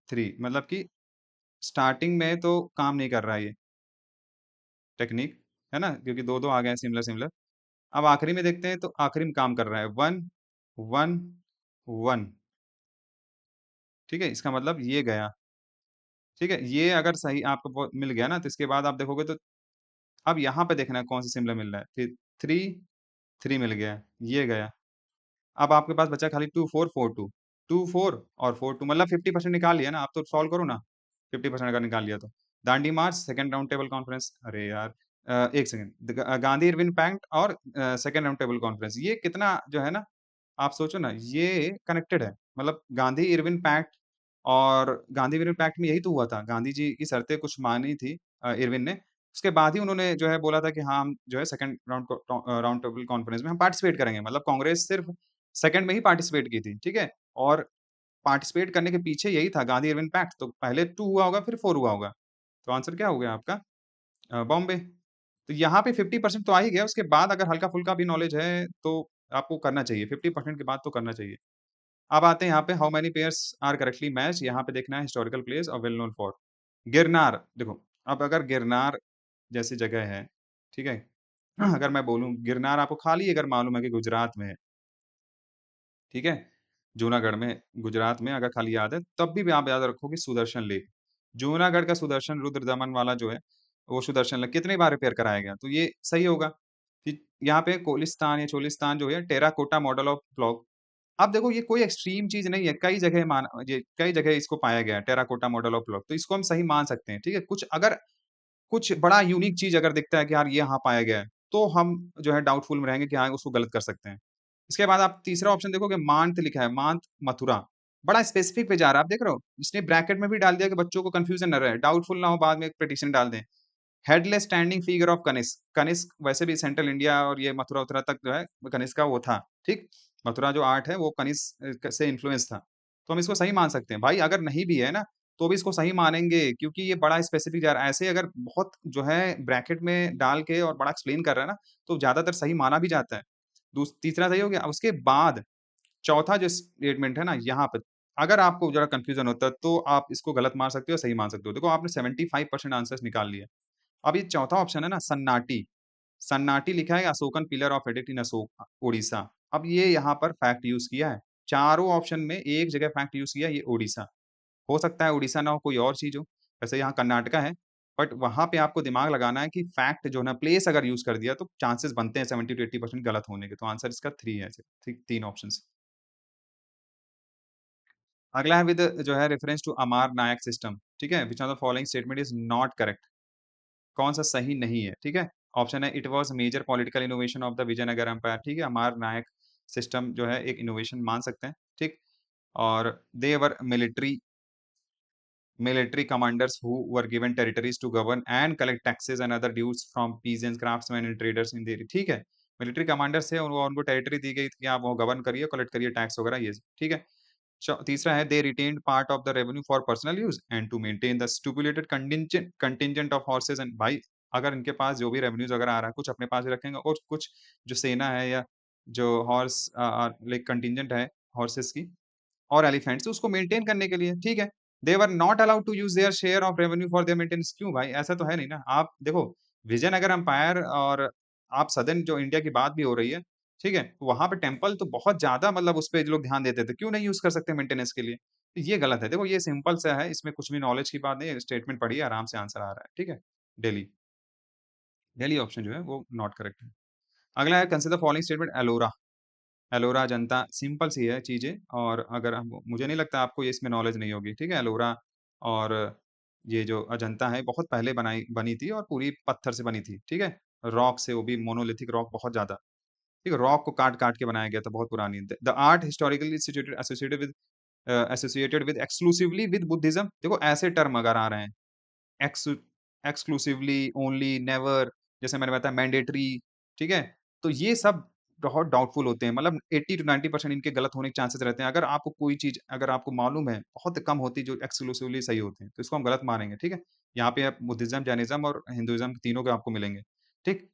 3 मतलब कि स्टार्टिंग में तो काम नहीं कर रहा है ये टेक्नीक, है ना? क्योंकि 2-2 आ गए हैं सिमिलर-सिमिलर। अब आखिरी में देखते हैं तो आखिरी में काम कर रहा है 1, 1, 1 ठीक है? इसका मतलब ये गया, ठीक है? ये अगर सही आपको मिल गया ना तो इसके बाद आप देखोगे तो अब यहाँ पे देखना है कौन सा सिमिलर मिल रहा है। फिर 3, 3 मिल गया, ये गया। अब आपके पास बचा खाली 2, 4, 4, 2, 2, 4 और 4, 2 मतलब 50% निकाल लिया ना, आप तो सॉल्व करो ना, 50% अगर निकाल लिया तो। दांडी मार्च, सेकंड राउंड टेबल कॉन्फ्रेंस अरे यार 1 सेकंड गांधी इरविन पैक्ट और सेकंड राउंड टेबल कॉन्फ्रेंस ये कितना जो है ना आप सोचो ना ये कनेक्टेड है। मतलब गांधी इरविन पैक्ट और गांधी इरविन पैक्ट में यही तो हुआ था। गांधी जी की शर्तें कुछ मानी थी इरविन ने। उसके बाद ही उन्होंने जो है बोला था कि हाँ, हम जो है सेकंड राउंड टेबल कॉन्फ्रेंस में हम पार्टिसिपेट करेंगे। मतलब कांग्रेस सिर्फ सेकंड में ही पार्टिसिपेट की थी, ठीक है? और पार्टिसिपेट करने के पीछे यही था गांधी इरविन पैक्ट तो पहले 2 हुआ होगा फिर 4 हुआ होगा। तो आंसर क्या हो गया आपका बॉम्बे। तो यहाँ पे 50% तो आ ही गया, उसके बाद अगर हल्का-फुल्का भी नॉलेज है, तो आपको करना चाहिए, 50% के बाद तो करना चाहिए। अब आते हैं यहाँ पे how many pairs are correctly matched यहाँ पे देखना है हिस्टोरिकल प्लेस और वेल नोन फॉर। गिरनार, देखो अब अगर गिरनार जैसी जगह है, ठीक है? अगर मैं बोलूँ गिरनार आपको खाली अगर मालूम है कि गुजरात में है, ठीक है? जूनागढ़ में, गुजरात में अगर खाली याद है, तब भी आप याद रखो कि सुदर्शन लेक। जूनागढ़ का सुदर्शन रुद्र दमन वाला जो है, वो सुदर्शन लेक कितनी बार रिपेयर कराया गया, तो ये सही होगा। कि यहाँ पे कोलिस्तान या चोलिस्तान जो है टेराकोटा मॉडल ऑफ ब्लॉक। अब देखो ये कोई एक्सट्रीम चीज़ नहीं है, कई जगह इसको पाया गया है टेराकोटा मॉडल ऑफ ब्लॉक, तो इसको हम सही मान सकते हैं, ठीक है? कुछ बड़ा यूनिक चीज़ अगर दिखता है कि यार ये यहाँ पाया गया है, तो हम जो है डाउटफुल में रहेंगे कि हाँ, उसको गलत कर सकते हैं। इसके बाद आप तीसरा ऑप्शन देखोगे मांत लिखा है, मांत मथुरा। बड़ा स्पेसिफिक पे जा रहा है, आप देख रहे हो? इसने ब्रैकेट में भी डाल दिया कि बच्चों को कन्फ्यूज़न ना रहे, डाउटफुल ना हो बाद में एक पिटीशन डाल दें। Headless standing figure of Kanishka. Kanishka वैसे भी सेंट्रल इंडिया और ये मथुरा-वथुरा तक जो है कनिष्क का वो था, ठीक? मथुरा जो आर्ट है वो कनिष्क से इन्फ्लुएंस था। तो हम इसको सही मान सकते हैं। भाई अगर नहीं भी है ना, तो भी इसको सही मानेंगे क्योंकि ये बड़ा स्पेसिफिक जा रहा है। ऐसे अगर बहुत जो है ब्रैकेट में डाल के और बड़ा एक्सप्लेन कर रहा है ना, तो ज़्यादातर सही माना भी जाता है। तीसरा सही हो गया। उसके बाद चौथा जो स्टेटमेंट है ना यहाँ पे, अगर आपको ज़रा कन्फ्यूज़न होता है, तो आप इसको गलत मान सकते हो, सही मान सकते हो। देखो आपने 75% आंसर्स निकाल लिए। अब ये चौथा ऑप्शन है ना सन्नाटी, सन्नाटी लिखा है अशोकन पिलर ऑफ एडिक्ट इन अशोक ओडिशा। अब ये यहाँ पर फैक्ट यूज़ किया है। चारों ऑप्शन में एक जगह फैक्ट यूज़ किया है, ये ओडिशा। हो सकता है ओडिशा ना हो, कोई और चीज़ हो। वैसे यहाँ कर्नाटका है, बट वहाँ पे आपको दिमाग लगाना है कि फैक्ट जो है ना प्लेस अगर यूज़ कर दिया तो चांसेस बनते हैं 70 टू 80% गलत होने के। तो आंसर इसका 3 है, 3 ऑप्शंस। अगला है विद जो है reference to Amar Nayak system, ठीक है? Which of the following statement is not correct? कौन-सा सही नहीं है, ठीक है? ऑप्शन है it was major political innovation of the Vijayanagara empire, ठीक है? अमार नायक सिस्टम जो है एक इनोवेशन मान सकते हैं, ठीक? और दे वर military commanders who were given territories to govern and collect taxes and other dues from peasants, craftsmen and traders in the area, ठीक है? मिलिट्री कमांडर्स थे और वो उनको टेरिटरी दी गई थी कि आप वो गवर्न करिए, कलेक्ट करिए टैक्स वगैरह ये सब, ठीक है? तीसरा है they retained part of the revenue for personal use and to maintain the stipulated contingent of horses and भाई अगर इनके पास जो भी रेवेन्यूज वगैरह आ रहा है कुछ अपने पास ही रखेंगे और कुछ जो सेना है या जो हॉर्स लाइक कंटिजेंट है हॉर्सेस की और एलिफेंट्स उसको मेंटेन करने के लिए ठीक है they were not allowed to use their share of revenue for their maintenance क्यों भाई ऐसा तो है नहीं ना आप देखो विजयनगर एम्पायर और आप सदर्न जो इंडिया की बात भी हो रही है ठीक है वहां पे टेम्पल तो बहुत ज्यादा मतलब उस पे लोग ध्यान देते थे क्यों नहीं यूज कर सकते मेंटेनेंस के लिए तो ये गलत है देखो ये सिंपल सा है इसमें कुछ भी नॉलेज की बात नहीं है स्टेटमेंट पढ़िए आराम से आंसर आ रहा है ठीक है डेली डेली ऑप्शन जो है वो नॉट करेक्ट है अगला है consider following statement Ellora Ellora जनता सिंपल सी है चीज़ें और अगर हम मुझे नहीं लगता आपको ये इसमें नॉलेज नहीं होगी, ठीक है? एलोरा और ये जो अजंता है बहुत पहले बनी थी और पूरी पत्थर से बनी थी, ठीक है? रॉक से वो भी मोनोलिथिक रॉक बहुत ज़्यादा। ठीक है? रॉक को काट-काट के बनाया गया था, बहुत पुरानी। The art historically associated with exclusively with Buddhism. देखो ऐसे टर्म अगर आ रहे हैं, एक्स एक्सक्लूसिवली, ओनली, नेवर, जैसे मैंने बताया मैंडेटरी, ठीक है? तो ये सब बहुत डाउटफुल होते हैं, मतलब 80 टू 90% इनके गलत होने के चांसेस रहते हैं। अगर आपको कोई चीज़ अगर आपको मालूम है, बहुत कम होती है जो एक्सक्लूसिवली सही होते हैं, तो इसको हम गलत मानेंगे, ठीक है? यहाँ पे आप बुद्धिज़्म, जैनिज़्म और हिंदुइज़्म तीनों के आपको मिलेंगे, ठीक?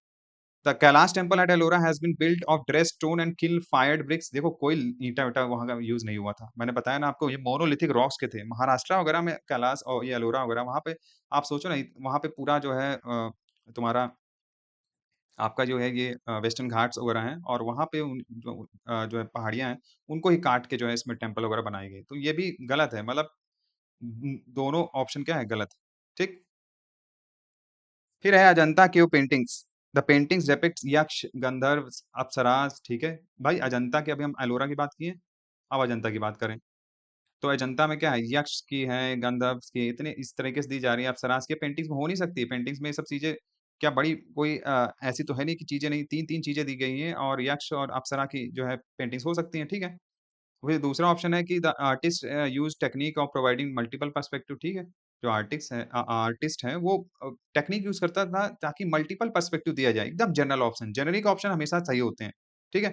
The Kailash temple at Ellora has been built of dressed stone and kiln fired bricks. देखो कोई ईंटा-विटा वहाँ का यूज़ नहीं हुआ था। मैंने बताया ना आपको ये मोनोलिथिक रॉक्स के थे। महाराष्ट्र वगैरह में कैलाश और ये एलोरा वगैरह वहाँ पे आप सोचो ना वहाँ पे पूरा जो है तुम्हारा आपका जो है ये वेस्टर्न घाट्स वगैरह हैं और वहाँ पे जो है पहाड़ियाँ हैं, उनको ही काट के जो है इसमें टेम्पल वगैरह बनाई गई। तो ये भी गलत है मतलब दोनों ऑप्शन क्या है गलत, ठीक? फिर है Ajanta cave paintings. The paintings depicts यक्ष, गंधर्व्स, अप्सरास, ठीक है? भाई अजंता की अभी हम एलोरा की बात किए, अब अजंता की बात करें। तो अजंता में क्या है यक्ष की है, गंधर्व्स की इतने इस तरीके से दी जा रही है, अप्सरास की पेंटिंग्स में हो नहीं सकती। पेंटिंग्स में ये सब चीज़ें क्या बड़ी कोई ऐसी तो है नहीं कि चीज़ें नहीं 3-3 चीज़ें दी गई हैं और यक्ष और अप्सरा की जो है पेंटिंग्स हो सकती हैं, ठीक है? वही दूसरा ऑप्शन है कि the artist use technique of providing multiple perspective, ठीक है? जो आर्टिस्ट है वो टेक्निक यूज़ करता था ताकि मल्टीपल पर्सपेक्टिव दिया जाए, एकदम जनरल ऑप्शन। जेनेरिक ऑप्शन हमेशा सही होते हैं, ठीक है?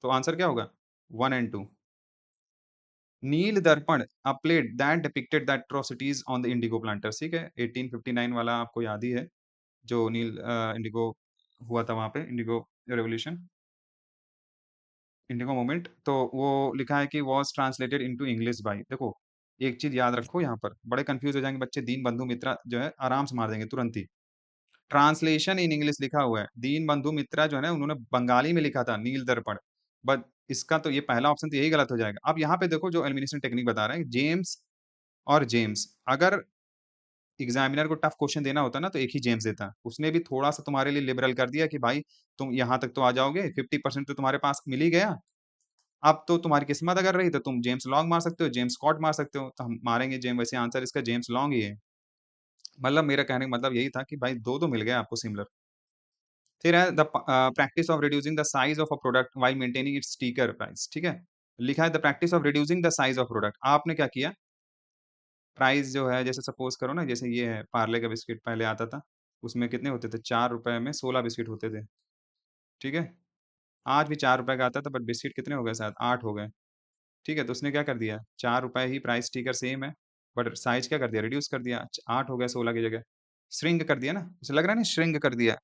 तो आंसर क्या होगा? 1 एंड 2। नील दर्पण अ play that depicted the atrocities on the Indigo planters, ठीक है? 1859 वाला आपको याद ही है, जो इंडिगो हुआ था वहाँ पे, इंडिगो रिवॉल्यूशन। इंडिगो मूवमेंट, तो वो लिखा है कि was translated into English by देखो, एक चीज़ याद रखो यहाँ पर, बड़े कन्फ्यूज़ हो जाएँगे बच्चे, दीनबंधु मित्रा जो है आराम से मार देंगे तुरंत ही। ट्रांसलेशन इन इंग्लिश लिखा हुआ है, दीनबंधु मित्रा जो है ना उन्होंने बंगाली में लिखा था नील दर्पण, बट इसका तो ये पहला ऑप्शन तो यही गलत हो जाएगा। अब यहाँ पे देखो जो एलिमिनेशन टेक्निक बता रहे हैं, जेम्स और जेम्स, अगर एग्ज़ामिनर को टफ क्वेश्चन देना होता ना तो एक ही जेम्स देता। उसने भी थोड़ा-सा तुम्हारे लिए लिबरल कर दिया कि भाई तुम यहाँ तक तो आ जाओगे, 50% तो तुम्हारे पास मिल ही गया। अब तो तुम्हारी किस्मत अगर रही तो तुम जेम्स लॉन्ग मार सकते हो, जेम्स स्कॉट मार सकते हो, तो हम मारेंगे वैसे आंसर इसका जेम्स लॉन्ग ही है। मतलब मेरा कहने का मतलब यही था कि भाई 2-2 मिल गए आपको सिमिलर। फिर है practice of reducing the size of a product while maintaining it's sticker price, ठीक है? लिखा है the practice of reducing the size of product. आपने क्या किया? प्राइस जो है जैसे सपोज़ करो ना जैसे ये है पार्ले का बिस्किट पहले आता था, उसमें कितने होते थे? ₹4 में 16 बिस्किट होते थे, ठीक है? आज भी ₹4 का आता था बट बिस्किट कितने हो गए शायद 8 हो गए। ठीक है, तो उसने क्या कर दिया, ₹4 ही प्राइस स्टिकर सेम है, बट साइज़ क्या कर दिया, रिड्यूस कर दिया, 8 हो गया 16 की जगह। श्रिंक कर दिया ना, उसे लग रहा है ना श्रिंक कर दिया।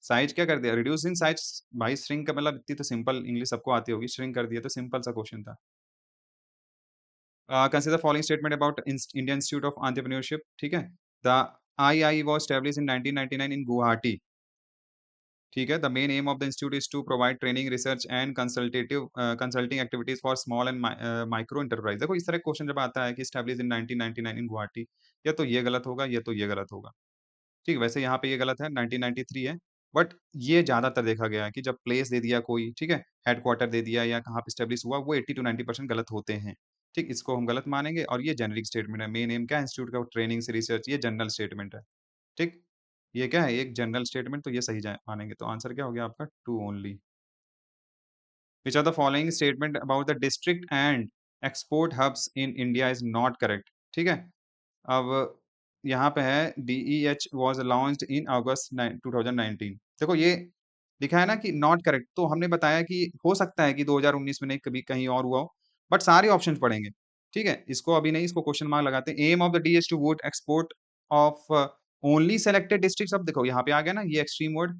साइज़ क्या कर दिया, रिड्यूस इन साइज़। भाई श्रिंक का मतलब इतनी तो सिंपल इंग्लिश सबको आती होगी, श्रिंक कर दिया तो सिंपल सा क्वेश्चन था। Consider following statement about Indian institute of entrepreneurship, ठीक है? The II was established in 1999 in Guwahati. ठीक है, the main aim of the institute is to provide training, research and consulting activities for small and micro enterprise. देखो इस तरह question जब आता है कि एस्टैब्लिश्ड इन 1999 इन गुवाहाटी, या तो ये गलत होगा या तो ये गलत होगा। ठीक है, वैसे यहाँ पे ये गलत है, 1993 है, बट ये ज़्यादातर देखा गया है कि जब प्लेस दे दिया कोई, ठीक है, हेडक्वार्टर दे दिया या कहाँ पे एस्टैब्लिश हुआ, वो 80 टू 90% गलत होते हैं। ठीक, इसको हम गलत मानेंगे और ये जेनेरिक स्टेटमेंट है। मेन एम क्या है इंस्टीट्यूट का, ट्रेनिंग से रिसर्च, ये जनरल स्टेटमेंट है। ठीक? ये क्या है? एक जनरल स्टेटमेंट, तो ये सही जाए मानेंगे। तो आंसर क्या हो गया आपका 2 only. Which of the following statement about the district and export hubs in India is not correct? ठीक है? अब यहाँ पे है डीईएच वाज़ लॉन्च्ड इन अगस्त 2019। देखो ये लिखा है ना कि नॉट करेक्ट, तो हमने बताया कि हो सकता है कि 2019 में नहीं कभी कहीं और हुआ हो, बट सारे ऑप्शंस पढ़ेंगे। ठीक है? इसको अभी नहीं, इसको क्वेश्चन मार्क लगाते हैं। Aim of the DH to would export of only selected districts. अब देखो यहाँ पे आ गया ना ये एक्सट्रीम वर्ड,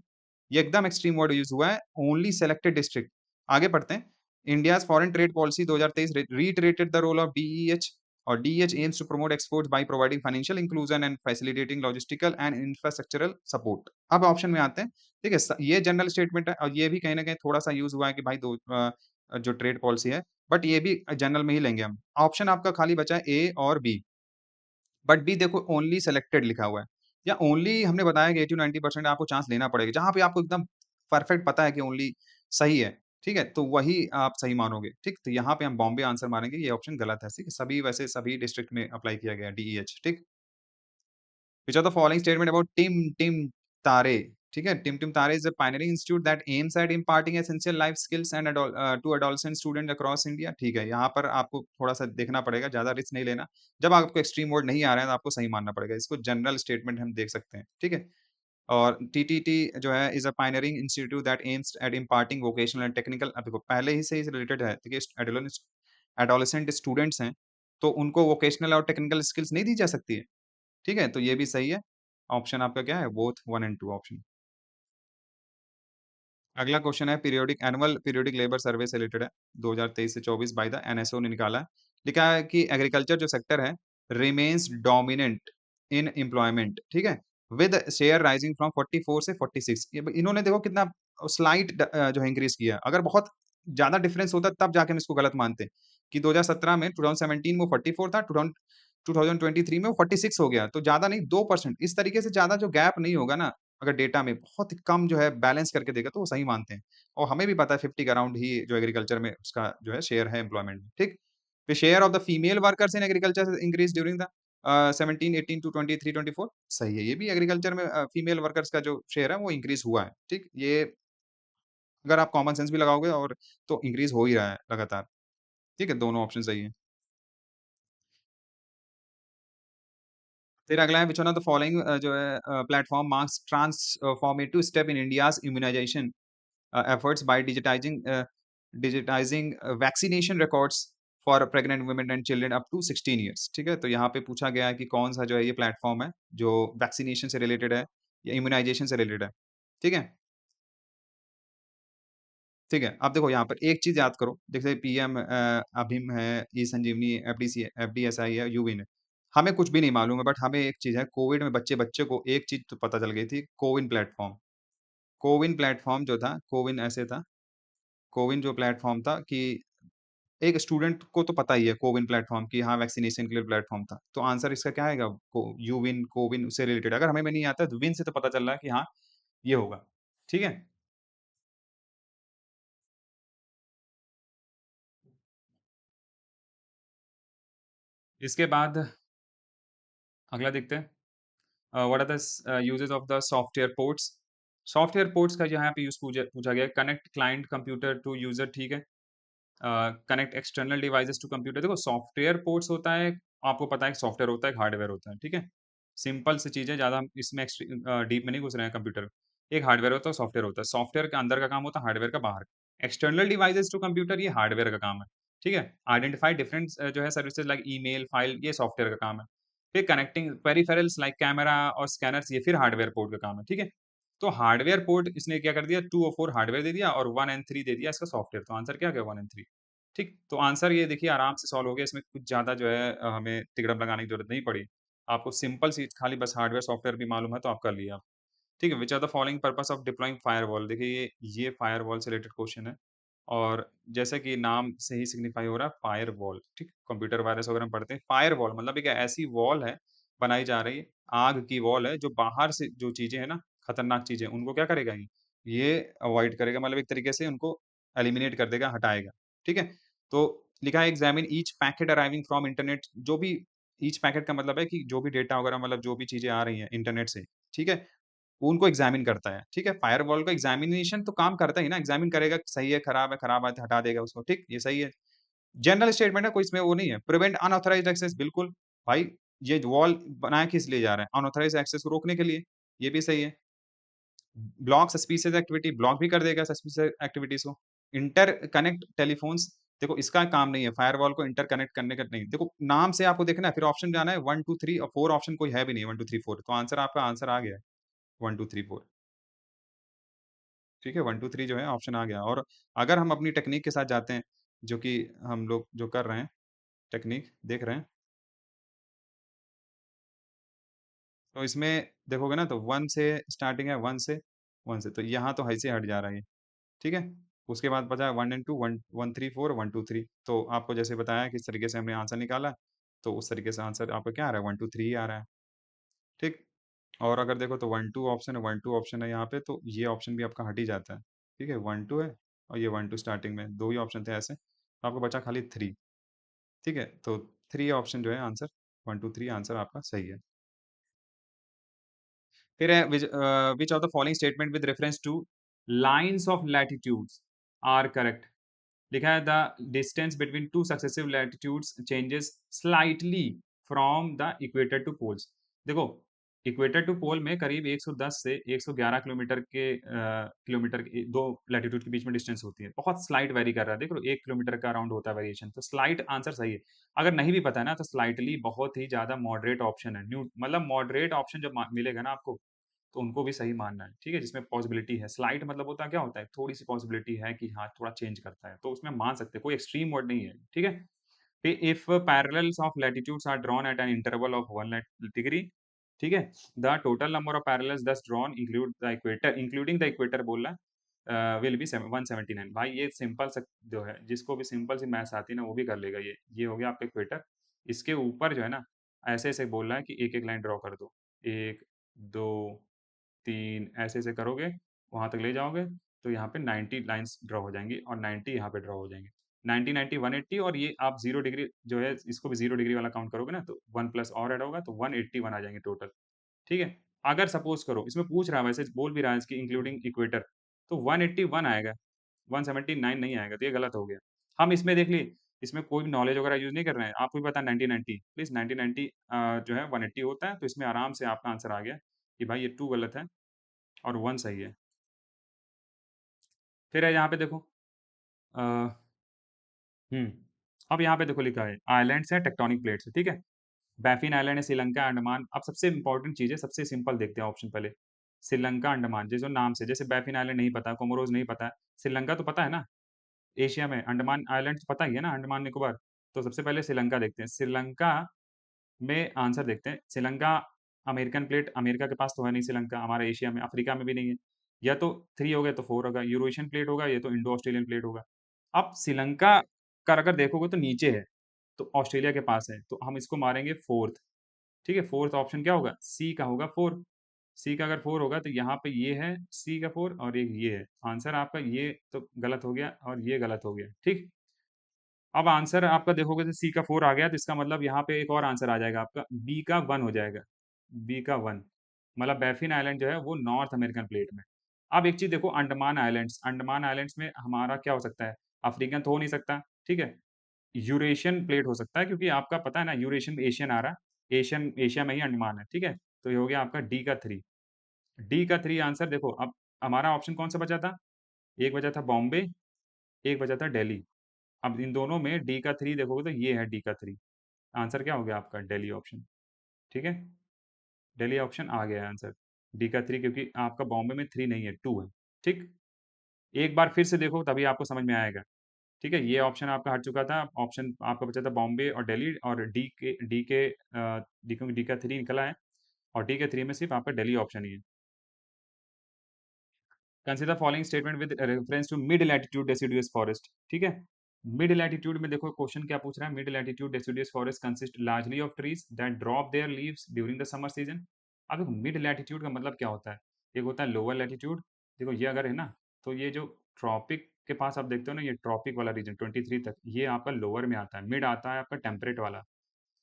ये एकदम एक्सट्रीम वर्ड यूज़ हुआ है, ओनली सेलेक्टेड डिस्ट्रिक्ट। आगे पढ़ते हैं। India's foreign trade policy 2023 reiterated the role of DEH, और DEH aims to promote exports by providing financial inclusion and facilitating logistical and infrastructural support। अब option में आते हैं, ठीक है? ये जनरल स्टेटमेंट है और ये भी कहीं न कहीं थोड़ा-सा यूज़ हुआ है कि भाई जो ट्रेड पॉलिसी है, बट ये भी जनरल में ही लेंगे हम। ऑप्शन आपका खाली बचा है ए और बी, बट बी देखो ओनली सेलेक्टेड लिखा हुआ है, या ओनली हमने बताया कि 80-90% आपको चांस लेना पड़ेगा। जहाँ पे आपको एकदम परफेक्ट पता है कि ओनली सही है, ठीक है? तो वही आप सही मानोगे, ठीक? तो यहाँ पे हम बॉम्बे आंसर मानेंगे, ये ऑप्शन गलत है, ठीक है? सभी वैसे सभी डिस्ट्रिक्ट में अप्लाई किया गया है डीईएच, ठीक? Which of the following statement about Tim Tim Taare, ठीक है? Timtim Taare is a pioneering institute that aims at imparting essential life skills and to adolescent student across India. ठीक है, यहाँ पर आपको थोड़ा-सा देखना पड़ेगा, ज़्यादा रिस्क नहीं लेना। जब आपको एक्सट्रीम मोड नहीं आ रहा है, तो आपको सही मानना पड़ेगा। इसको जनरल स्टेटमेंट हम देख सकते हैं, ठीक है? और टीटीटी जो है is a pioneering institute that aims at imparting vocational and technical. अब देखो पहले ही से इससे रिलेटेड है, देखिए एडोलेसेंट स्टूडेंट्स हैं, तो उनको वोकेशनल और टेक्निकल स्किल्स नहीं दी जा सकती है, ठीक है? तो ये भी सही है। ऑप्शन आपका क्या है? Both 1 and 2 option. अगला क्वेश्चन है पीरियोडिक एनुअल पीरियोडिक लेबर सर्वे से रिलेटेड है, 2023 से 24 बाय द एनएसओ ने निकाला है। लिखा है कि एग्रीकल्चर जो सेक्टर है रिमेन्स डोमिनेंट इन एम्प्लॉयमेंट, ठीक है? विद शेयर राइजिंग फ्रॉम 44 से 46। ये इन्होंने देखो कितना स्लाइट जो है इंक्रीज़ किया है। अगर बहुत ज़्यादा डिफरेंस होता तब जाके हम इसको गलत मानते कि 2017 में 2017 में वो 44 था, 2023 में वो 46 हो गया। तो ज़्यादा नहीं 2%, इस तरीके से ज़्यादा जो गैप नहीं होगा ना, अगर डेटा में बहुत ही कम जो है बैलेंस करके देगा तो वो सही मानते हैं। और हमें भी पता है 50 के अराउंड ही जो एग्रीकल्चर में उसका जो है शेयर है एम्प्लॉयमेंट में, ठीक? The share of the female workers in agriculture increase during the 17, 18 to 23, 24। सही है, ये भी एग्रीकल्चर में फीमेल वर्कर्स का जो शेयर है वो इंक्रीज़ हुआ है, ठीक? ये अगर आप कॉमन सेंस भी लगाओगे और तो इंक्रीज़ हो ही रहा है लगातार, ठीक है? दोनों ऑप्शन सही हैं। फिर अगला है which one of the following जो है platform marks transformative step in India's immunization efforts by digitizing vaccination records for pregnant women and children up to 16 years। ठीक है? तो यहाँ पे पूछा गया है कि कौन-सा जो है ये प्लेटफ़ॉर्म है, जो वैक्सीनेशन से रिलेटेड है या इम्यूनाइज़ेशन से रिलेटेड है। ठीक है? ठीक है? अब देखो यहाँ पर एक चीज़ याद करो, जैसे पीएम अभीम है, ई-संजीवनी, एफडीएसआई है, यूविन है। हमें कुछ भी नहीं मालूम है, बट हमें एक चीज़ है, कोविड में बच्चे-बच्चे को एक चीज़ तो पता चल गई थी, कोविन प्लेटफ़ॉर्म। कोविन प्लेटफ़ॉर्म जो था, कोविन ऐसे था, कोविन जो प्लेटफ़ॉर्म था कि एक स्टूडेंट को तो पता ही है कोविन प्लेटफ़ॉर्म कि हाँ, वैक्सीनेशन के लिए प्लेटफ़ॉर्म था। तो आंसर इसका क्या आएगा? यूविन, कोविन उससे रिलेटेड। अगर हमें में नहीं आता है तो विन से तो पता चल रहा है कि हाँ, ये होगा। ठीक है? इसके बाद अगला देखते हैं। What are the uses of the software ports? Software ports का यहाँ पे यूज़ पूछा पूछा गया है। Connect client computer to user, ठीक है? Connect external devices to computer. देखो सॉफ्टवेयर पोर्ट्स होता है, आपको पता है कि सॉफ्टवेयर होता है, एक हार्डवेयर होता है, ठीक है? सिंपल सी चीज़ है, ज़्यादा हम इसमें डीप में नहीं घुस रहे हैं कंप्यूटर में। एक हार्डवेयर होता है, सॉफ्टवेयर होता है। सॉफ्टवेयर का अंदर का काम होता है, हार्डवेयर का बाहर। एक्सटर्नल डिवाइसेस टू कंप्यूटर ये हार्डवेयर का काम है, ठीक है? आइडेंटिफाई डिफरेंट जो है सर्विसेज लाइक ईमेल, फाइल, ये सॉफ्टवेयर का काम है। फिर कनेक्टिंग पेरिफेरल्स लाइक कैमरा और स्कैनर्स, ये फिर हार्डवेयर पोर्ट का काम है, ठीक है? तो हार्डवेयर पोर्ट इसने क्या कर दिया, 2 और 4 हार्डवेयर दे दिया और 1 एंड 3 दे दिया इसका सॉफ्टवेयर। तो आंसर क्या आ गया? 1 एंड 3। ठीक, तो आंसर ये देखिए आराम से सॉल्व हो गया, इसमें कुछ ज़्यादा जो है हमें तिकड़म लगाने की ज़रूरत नहीं पड़ी। आपको सिंपल सी खाली बस हार्डवेयर, सॉफ्टवेयर भी मालूम है तो आप कर लिए आप। ठीक है, which are the following purpose of deploying firewall? देखिए ये फायरवॉल से रिलेटेड क्वेश्चन है और जैसा कि नाम से ही सिग्निफाई हो रहा है फायरवॉल, ठीक? कंप्यूटर वायरस वगैरह हम पढ़ते हैं। फायरवॉल मतलब एक ऐसी वॉल है, बनाई जा रही है, आग की वॉल है जो बाहर से जो चीज़ें हैं ना, खतरनाक चीज़ें, उनको क्या करेगा ये अवॉइड करेगा, मतलब एक तरीके से उनको एलिमिनेट कर देगा, हटाएगा। ठीक है? तो लिखा है examine each packet arriving from internet, जो भी ईच पैकेट का मतलब है कि जो भी डेटा वगैरह मतलब जो भी चीज़ें आ रही हैं इंटरनेट से, ठीक है? वो उनको एग्जामिन करता है, ठीक है? फायरवॉल का एग्जामिनेशन तो काम करता ही ना, एग्जामिन करेगा कि सही है, खराब है तो हटा देगा उसको, ठीक? ये सही है। जनरल स्टेटमेंट है, कोई इसमें वो नहीं है। प्रिवेंट अनऑथराइज्ड एक्सेस, बिल्कुल, भाई ये वॉल बनाया किस लिए जा रहा है? अनऑथराइज्ड एक्सेस को रोकने के लिए, ये भी सही है। ब्लॉक सस्पिशियस एक्टिविटी, ब्लॉक भी कर देगा सस्पिशियस एक्टिविटीज़ को। इंटर कनेक्ट टेलीफ़ोन्स, देखो इसका काम नहीं है, फायरवॉल को इंटर कनेक्ट करने का नहीं। देखो नाम से आपको देखना है, फिर ऑप्शन जाना है 1, 2, 3 और 4 ऑप्शन कोई है भी नहीं, 1, 2, 3, 4 तो आंसर आपका आंसर आ गया है 1, 2, 3, 4। ठीक है, 1, 2, 3 जो है ऑप्शन आ गया और अगर हम अपनी टेक्नीक के साथ जाते हैं, जो कि हम लोग जो कर रहे हैं, टेक्नीक देख रहे हैं, तो इसमें देखोगे ना तो 1 से स्टार्टिंग है, 1 से तो यहाँ तो है से हट जा रहा है ये, ठीक है? उसके बाद बचा 1 एंड 2, 1 1, 3, 4, 1, 2, 3 तो आपको जैसे बताया किस तरीके से हमने आंसर निकाला, तो उस तरीके से आंसर आपका क्या आ रहा है 1, 2, 3 ही आ रहा है, ठीक? और अगर देखो तो 1, 2 ऑप्शन है, 1, 2 ऑप्शन है यहाँ पे, तो ये ऑप्शन भी आपका हट ही जाता है, ठीक है? 1, 2 है और ये 1, 2 स्टार्टिंग में 2 ही ऑप्शन थे ऐसे, तो आपको बचा खाली 3, ठीक है? तो 3 ऑप्शन जो है आंसर 1, 2, 3 आंसर आपका सही है। फिर है which of the following statement with reference to lines of latitudes are correct? लिखा है the distance between two successive latitudes changes slightly from the equator to poles. देखो, इक्वेटर टू पोल में करीब 110 से 111 किलोमीटर के दो लैटिट्यूड के बीच में डिस्टेंस होती है। बहुत स्लाइट वेरी कर रहा है, देखो 1 किलोमीटर का अराउंड होता है वेरिएशन, तो स्लाइट आंसर सही है। अगर नहीं भी पता है ना, तो स्लाइटली बहुत ही ज़्यादा मॉडरेट ऑप्शन है। न्यू मतलब मॉडरेट ऑप्शन जब मिलेगा ना आपको, तो उनको भी सही मानना है, ठीक है? जिसमें पॉसिबिलिटी है। स्लाइट मतलब होता है क्या होता है? थोड़ी-सी पॉसिबिलिटी है कि हाँ, थोड़ा चेंज करता है, तो उसमें मान सकते हैं, कोई एक्सट्रीम वर्ड नहीं है, ठीक है? फिर if parallels of latitudes are drawn at an interval of 1 degree, ठीक है? The total number of parallels thus drawn including the equator बोल रहा है विल बी 179। भाई ये सिंपल सा जो है, जिसको भी सिंपल सी मैथ्स आती है ना, वो भी कर लेगा ये। ये हो गया आपका इक्वेटर, इसके ऊपर जो है ना, ऐसे-ऐसे बोल रहा है कि एक-एक लाइन ड्रॉ कर दो। 1, 2, 3 ऐसे-ऐसे करोगे, वहाँ तक ले जाओगे, तो यहाँ पे 90 लाइन्स ड्रॉ हो जाएँगी और 90 यहाँ पे ड्रॉ हो जाएँगे। 90, 90, 180 और ये आप 0 डिग्री जो है, इसको भी 0 डिग्री वाला काउंट करोगे ना, तो 1 प्लस और ऐड होगा, तो 181 आ जाएँगे टोटल, ठीक है? अगर सपोज़ करो, इसमें पूछ रहा है, वैसे बोल भी रहा है इसकी इंक्लूडिंग इक्वेटर, तो 181 आएगा, 179 नहीं आएगा, तो ये गलत हो गया। हम इसमें देख लिए, इसमें कोई भी नॉलेज वगैरह यूज़ नहीं कर रहे हैं, आपको भी पता है 90-90 प्लीज़ 90-90 जो है 180 होता है, तो इसमें आराम से आपका आंसर आ गया कि भाई ये 2 गलत है और 1 सही है। फिर है यहाँ पे देखो अ, हुँ, अब यहाँ पे देखो लिखा है आइलैंड्स हैं, टेक्टोनिक प्लेट्स हैं, ठीक है? बैफिन आइलैंड है, श्रीलंका, अंडमान। अब सबसे इम्पोर्टेंट चीज़ है, सबसे सिंपल देखते हैं ऑप्शन पहले। श्रीलंका, अंडमान, जैसे नाम से, जैसे बैफिन आइलैंड नहीं पता, कोमोरोस नहीं पता है, श्रीलंका तो पता है ना? एशिया में, अंडमान आइलैंड्स पता ही है ना, अंडमान निकोबार। तो सबसे पहले श्रीलंका देखते हैं। श्रीलंका में आंसर देखते हैं। श्रीलंका अमेरिकन प्लेट, अमेरिका के पास तो है नहीं श्रीलंका, हमारे एशिया में, अफ्रीका में भी नहीं है। या तो 3 हो गया तो 4 होगा, यूरेशियन प्लेट होगा, या तो इंडो ऑस्ट्रेलियन प्लेट होगा। अब श्रीलंका का अगर देखोगे तो नीचे है, तो ऑस्ट्रेलिया के पास है, तो हम इसको मारेंगे 4th, ठीक है? 4th ऑप्शन क्या होगा? सी का होगा 4। सी का अगर 4 होगा तो यहाँ पे ये है सी का 4 और एक ये है। आंसर आपका ये तो गलत हो गया और ये गलत हो गया, ठीक? अब आंसर आपका देखोगे तो सी का 4 आ गया, तो इसका मतलब यहाँ पे एक और आंसर आ जाएगा आपका, बी का 1 हो जाएगा। बी का 1 मतलब बैफिन आइलैंड जो है वो नॉर्थ अमेरिकन प्लेट में। अब एक चीज़ देखो, अंडमान आइलैंड्स, अंडमान आइलैंड्स में हमारा क्या हो सकता है? अफ्रीकन तो हो नहीं सकता, ठीक है? यूरेशियन प्लेट हो सकता है, क्योंकि आपका पता है ना, यूरेशियन में एशियन आ रहा है, एशियन एशिया में ही अंडमान है, ठीक है? तो ये हो गया आपका डी का 3। डी का 3 आंसर देखो, अब हमारा ऑप्शन कौन-सा बचा था? एक बचा था बॉम्बे, एक बचा था दिल्ली। अब इन दोनों में डी का 3 देखोगे तो ये है डी का 3। आंसर क्या हो गया आपका? दिल्ली ऑप्शन, ठीक है? दिल्ली ऑप्शन आ गया है आंसर। डी का 3, क्योंकि आपका बॉम्बे में 3 नहीं है, 2 है, ठीक? एक बार फिर से देखो तभी आपको समझ में आएगा, ठीक है? ये ऑप्शन आपका हट चुका था, ऑप्शन आपका बचा था बॉम्बे और दिल्ली, और डी का 3 निकला है और डी के 3 में सिर्फ़ आपका दिल्ली ऑप्शन ही है। Consider following statement with reference to mid latitude deciduous forest, ठीक है? मिड लैटिट्यूड में देखो क्वेश्चन क्या पूछ रहा है, mid latitude deciduous forest consist largely of trees that drop there leaves during the summer season. अब देखो मिड लैटिट्यूड का मतलब क्या होता है? एक होता है लोअर लैटिट्यूड, देखो ये अगर है ना, तो ये जो ट्रॉपिक के पास आप देखते हो ना, ये ट्रॉपिक वाला रीजन 23 तक, ये आपका लोअर में आता है। मिड आता है आपका टेम्परेट वाला,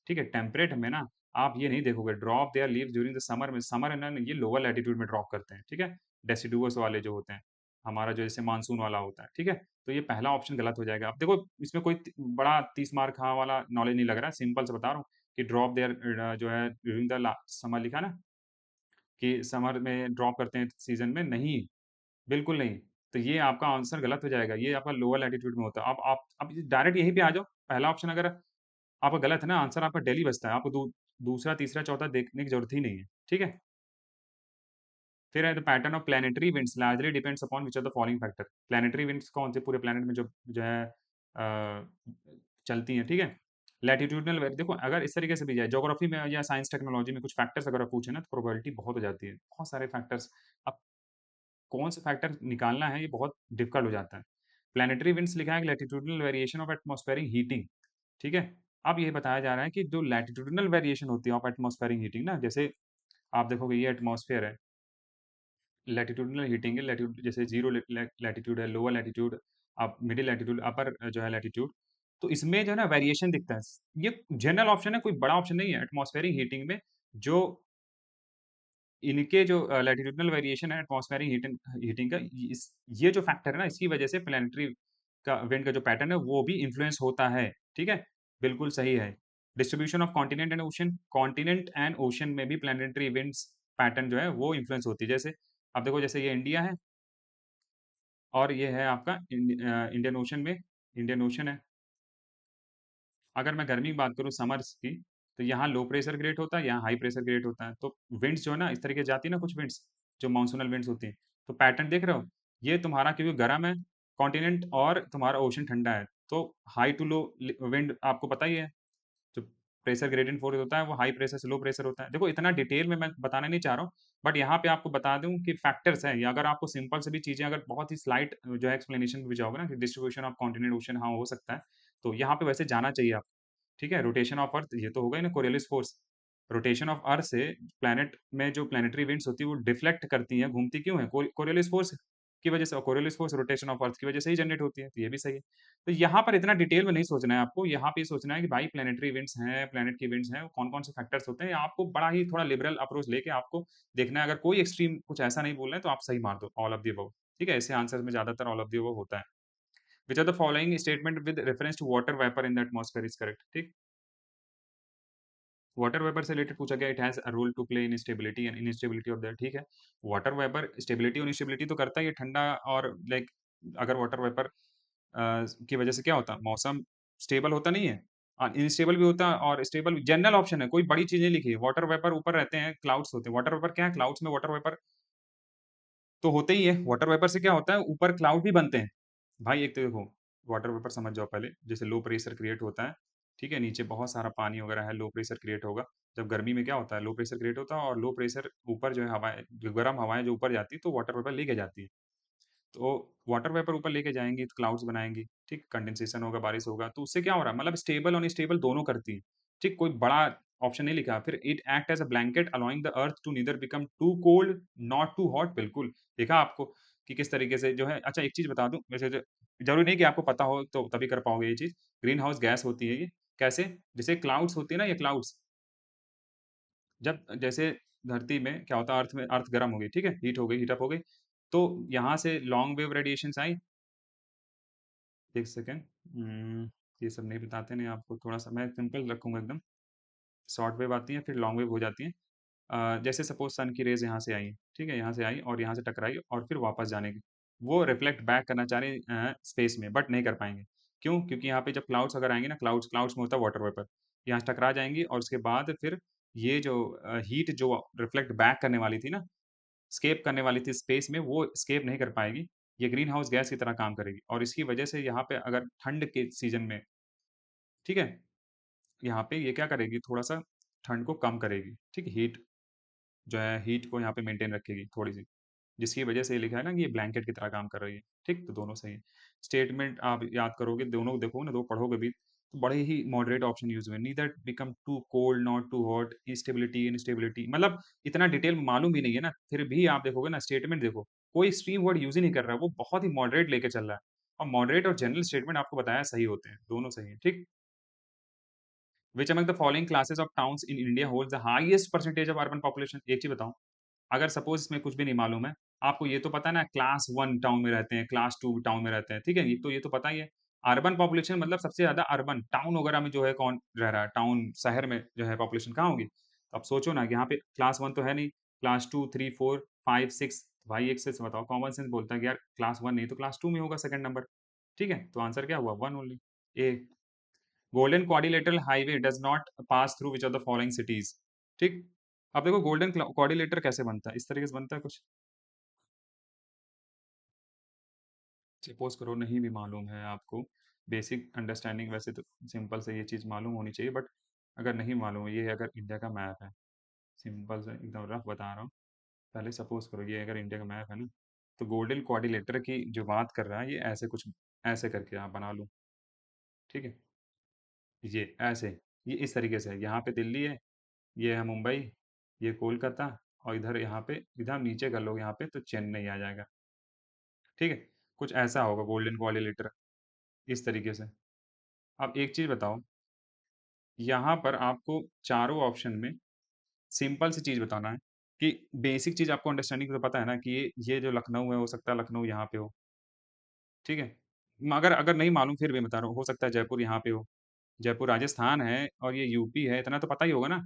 ठीक है? टेम्परेट में ना आप ये नहीं देखोगे drop there leaves during the summer में, समर है ना, ये लोअर लैटिट्यूड में ड्रॉप करते हैं, ठीक है? डेसिडुअस वाले जो होते हैं, हमारा जो जैसे मानसून वाला होता है, ठीक है? तो ये पहला ऑप्शन गलत हो जाएगा। अब देखो इसमें कोई बड़ा 30 मार्क हाँ वाला नॉलेज नहीं लग रहा है, सिंपल से बता रहा हूँ कि ड्रॉप देयर जो है ड्यूरिंग द समर लिखा ना, कि समर में ड्रॉप करते हैं सीजन में, नहीं, बिल्कुल नहीं। तो ये आपका आंसर गलत हो जाएगा, ये आपका लोअर लैटिट्यूड में होता है। अब आप अब डायरेक्ट यहीं पे आ जाओ, पहला ऑप्शन अगर आपका गलत है ना, आंसर आपका दिल्ली बचता है, आपको दूसरा, तीसरा, चौथा देखने की ज़रूरत ही नहीं है, ठीक है? फिर है the pattern of planetary winds largely depends upon which of the following factor. Planetary winds कौन से पूरे प्लैनेट में जो है चलती हैं, ठीक है? लैटिट्यूडिनल वेरी देखो, अगर इस तरीके से भी जाए ज्योग्राफी में या साइंस टेक्नोलॉजी में कुछ फैक्टर्स अगर आप पूछे ना, तो प्रोबेबिलिटी बहुत हो जाती है। बहुत सारे फैक्टर्स, अब कौन से फैक्टर निकालना है ये बहुत डिफिकल्ट हो जाता है। प्लैनेटरी विंड्स लिखा है कि latitudinal variation of atmospheric heating, ठीक है? अब ये बताया जा रहा है कि जो लैटिट्यूडिनल वेरिएशन होती है ऑफ एटमॉस्फेरिक हीटिंग ना, जैसे आप देखोगे ये एटमॉस्फेयर है, लैटिट्यूडिनल हीटिंग है, जैसे 0 लैटिट्यूड है, लोअर लैटिट्यूड, अब मिडिल लैटिट्यूड, अपर जो है लैटिट्यूड, तो इसमें जो है ना वेरिएशन दिखता है। ये जनरल ऑप्शन है, कोई बड़ा ऑप्शन नहीं है एटमॉस्फेरिक हीटिंग में, जो इनके जो लैटिट्यूडनल वेरिएशन है एटमॉस्फेरिक हीटिंग हीटिंग का, ये जो फैक्टर है ना, इसकी वजह से प्लैनेटरी का विंड का जो पैटर्न है वो भी इन्फ्लुएंस होता है, ठीक है? बिल्कुल सही है। Distribution of continent and ocean में भी प्लैनेटरी विंड्स पैटर्न जो है वो इन्फ्लुएंस होती है। जैसे अब देखो, जैसे ये इंडिया है और ये है आपका इंडियन ओशन है। अगर मैं गर्मी की बात करूँ समर्स की, तो यहाँ लो प्रेशर ग्रेट होता है, यहाँ हाई प्रेशर ग्रेट होता है। तो विंड्स जो है ना, इस तरीके से जाती है ना कुछ विंड्स, जो मानसूनल विंड्स होती हैं। तो पैटर्न देख रहे हो? ये तुम्हारा क्योंकि गर्म है कॉन्टिनेंट और तुम्हारा ओशन ठंडा है, तो हाई टू लो विंड आपको पता ही है। जो प्रेशर ग्रेडियंट फोर्स होता है वो हाई प्रेशर से लो प्रेशर होता है। देखो इतना डिटेल में मैं बताना नहीं चाह रहा हूँ, बट यहाँ पे आपको बता दूं कि फैक्टर्स हैं। या अगर आपको सिंपल से भी चीजें, अगर बहुत ही स्लाइट जो है एक्सप्लेनेशन में भी जाओगे ना कि डिस्ट्रीब्यूशन ऑफ कॉन्टिनेंट ओशन हाँ हो सकता है, तो यहाँ पे वैसे जाना चाहिए आप। ठीक है, रोटेशन ऑफ अर्थ ये तो हो गई ना, Coriolis force. Rotation of earth से प्लैनेट में जो प्लैनेटरी विंड्स होती है वो डिफ्लेक्ट करती हैं, घूमती क्यों है? कोरियोलिस फोर्स की वजह से। और Coriolis force rotation of earth की वजह से ही जनरेट होती है, तो ये भी सही है। तो यहाँ पर इतना डिटेल में नहीं सोचना है आपको, यहाँ पे सोचना है कि भाई प्लैनेटरी विंड्स हैं, प्लैनेट की विंड्स हैं, कौन कौन से फैक्टर्स होते हैं। आपको बड़ा ही थोड़ा लिबरल अप्रोच लेके आपको देखना है। अगर कोई एक्सट्रीम कुछ ऐसा नहीं बोल रहे हैं तो आप सही मार दो ऑल ऑफ द अबव। ठीक है, ऐसे आंसर में ज्यादातर ऑल ऑफ द अबव होता है। Which are the following statement with reference to water vapour in the atmosphere is correct. ठीक, वाटर वेपर से रिलेटेड पूछा गया, it has a role to play in stability and instability of that. ठीक है, water vapour stability और instability तो करता ही है, ठंडा और लाइक अगर वाटर वेपर की वजह से क्या होता है, मौसम स्टेबल होता नहीं है, इनस्टेबल भी होता है और स्टेबल। जनरल ऑप्शन है, कोई बड़ी चीज नहीं लिखी है। वाटर वेपर ऊपर रहते हैं, क्लाउड्स होते हैं। वाटर वेपर क्या है, क्लाउड्स में वाटर वेपर तो होते ही है। वाटर वेपर से क्या होता है, ऊपर क्लाउड भी बनते हैं। भाई एक तो देखो, वाटर वेपर समझ जाओ पहले, जैसे लो प्रेशर क्रिएट होता है, ठीक है, नीचे बहुत सारा पानी वगैरह है, लो प्रेशर क्रिएट होगा। जब गर्मी में क्या होता है, लो प्रेशर क्रिएट होता है और लो प्रेशर ऊपर जो है हवाएं, जो गर्म हवाएं जो ऊपर जाती है तो वाटर वेपर लेके जाती है। तो वाटर वेपर ऊपर लेके जाएंगी तो क्लाउड्स बनाएंगी, ठीक, कंडेंसेशन होगा, बारिश होगा, तो उससे क्या हो रहा है, मतलब स्टेबल और अनस्टेबल दोनों करती है। ठीक, कोई बड़ा ऑप्शन नहीं लिखा। फिर it act as a blanket allowing the earth to neither become too cold not too hot. बिल्कुल देखा आपको कि किस तरीके से जो है। अच्छा एक चीज बता दूं, वैसे तो जरूरी नहीं कि आपको पता हो तो तभी कर पाओगे ये चीज। ग्रीन हाउस गैस होती है ये, कैसे? जैसे क्लाउड्स होती है ना, ये क्लाउड्स जब जैसे धरती में क्या होता है, अर्थ में, अर्थ गर्म हो गई, ठीक है, हीट हो गई, हीट अप हो गई, तो यहाँ से लॉन्ग वेव रेडिएशंस आई। एक सेकेंड, ये सब नहीं बताते नहीं आपको, थोड़ा सा मैं सिंपल रखूंगा एकदम। शॉर्ट वेव आती है, फिर लॉन्ग वेव हो जाती है। जैसे सपोज सन की रेज यहाँ से आई, ठीक है, यहाँ से आई और यहाँ से टकराई और फिर वापस जाने की, वो रिफ्लेक्ट बैक करना चाह रहे हैं स्पेस में, बट नहीं कर पाएंगे। क्यों? क्योंकि यहाँ पे जब क्लाउड्स अगर आएंगे ना, क्लाउड्स क्लाउड्स में होता है वाटर वेपर, यहाँ से टकरा जाएंगी और उसके बाद फिर ये जो हीट जो रिफ्लेक्ट बैक करने वाली थी ना, स्केप करने वाली थी स्पेस में, वो स्केप नहीं कर पाएगी। ये ग्रीन हाउस गैस की तरह काम करेगी और इसकी वजह से यहाँ पे अगर ठंड के सीजन में, ठीक है, यहाँ पे ये क्या करेगी, थोड़ा सा ठंड को कम करेगी, ठीक, हीट जो है, हीट को यहाँ पे मेंटेन रखेगी थोड़ी सी, जिसकी वजह से ये लिखा है ना कि ये ब्लैंकेट की तरह काम कर रही है। ठीक, तो दोनों सही है। स्टेटमेंट आप याद करोगे, दोनों देखोगे ना, दो पढ़ोगे भी तो बड़े ही मॉडरेट ऑप्शन यूज हुए। Neither become too cold not too hot, stability instability, मतलब इतना डिटेल मालूम भी नहीं है ना, फिर भी आप देखोगे ना स्टेटमेंट देखो, कोई एक्सट्रीम वर्ड यूज ही नहीं कर रहा है, वो बहुत ही मॉडरेट लेके चल रहा है। और मॉडरेट और जनरल स्टेटमेंट आपको बताया सही होते हैं, दोनों सही है। ठीक, which among the following classes of towns in India holds the highest percentage of urban population. एक चीज बताओ, अगर सपोज इसमें कुछ भी नहीं मालूम है आपको, ये तो पता है ना क्लास 1 टाउन में रहते हैं, क्लास 2 टाउन में रहते हैं, ठीक है, ये तो पता ही है। अर्बन पॉपुलेशन मतलब सबसे ज्यादा अर्बन टाउन वगैरह में जो है कौन रह रहा है, टाउन शहर में जो है पॉपुलेशन कहाँ होगी? तो अब सोचो ना कि यहाँ पे क्लास 1 तो है नहीं, क्लास 2 3 4 5 6, भाई एक से बताओ, कॉमन सेंस बोलता है कि यार क्लास 1 नहीं तो क्लास 2 में होगा सेकंड नंबर। ठीक है, तो आंसर क्या हुआ, 1 only, A. Golden quadrilateral highway does not pass through which of the following cities. ठीक, अब देखो गोल्डन क्वाड्रिलेटर कैसे बनता है, इस तरीके से बनता है कुछ। सपोज करो नहीं भी मालूम है आपको, बेसिक अंडरस्टैंडिंग वैसे तो सिंपल से ये चीज़ मालूम होनी चाहिए, बट अगर नहीं मालूम है, ये अगर इंडिया का मैप है, सिंपल से एकदम रफ बता रहा हूँ, पहले सपोज करो ये अगर इंडिया का मैप है ना, तो गोल्डन क्वाड्रिलेटर की जो बात कर रहा है ये ऐसे कुछ, ऐसे करके आप बना लो, ठीक है, ये ऐसे, ये इस तरीके से है। यहाँ पे दिल्ली है, ये है मुंबई, ये कोलकाता, और इधर यहाँ पे, इधर नीचे कर लो यहाँ पे तो चेन्नई आ जाएगा। ठीक है, कुछ ऐसा होगा गोल्डन क्वाड्रिलेटर, इस तरीके से। अब एक चीज बताओ, यहाँ पर आपको चारों ऑप्शन में सिंपल सी चीज बताना है, कि बेसिक चीज़ आपको अंडरस्टैंडिंग तो पता है ना कि ये जो लखनऊ है, हो सकता है लखनऊ यहाँ पे हो, ठीक है? मगर अगर नहीं मालूम फिर भी बता रहा हूँ, हो सकता है जयपुर यहाँ पे हो। जयपुर राजस्थान है और ये यूपी है, इतना तो पता ही होगा ना।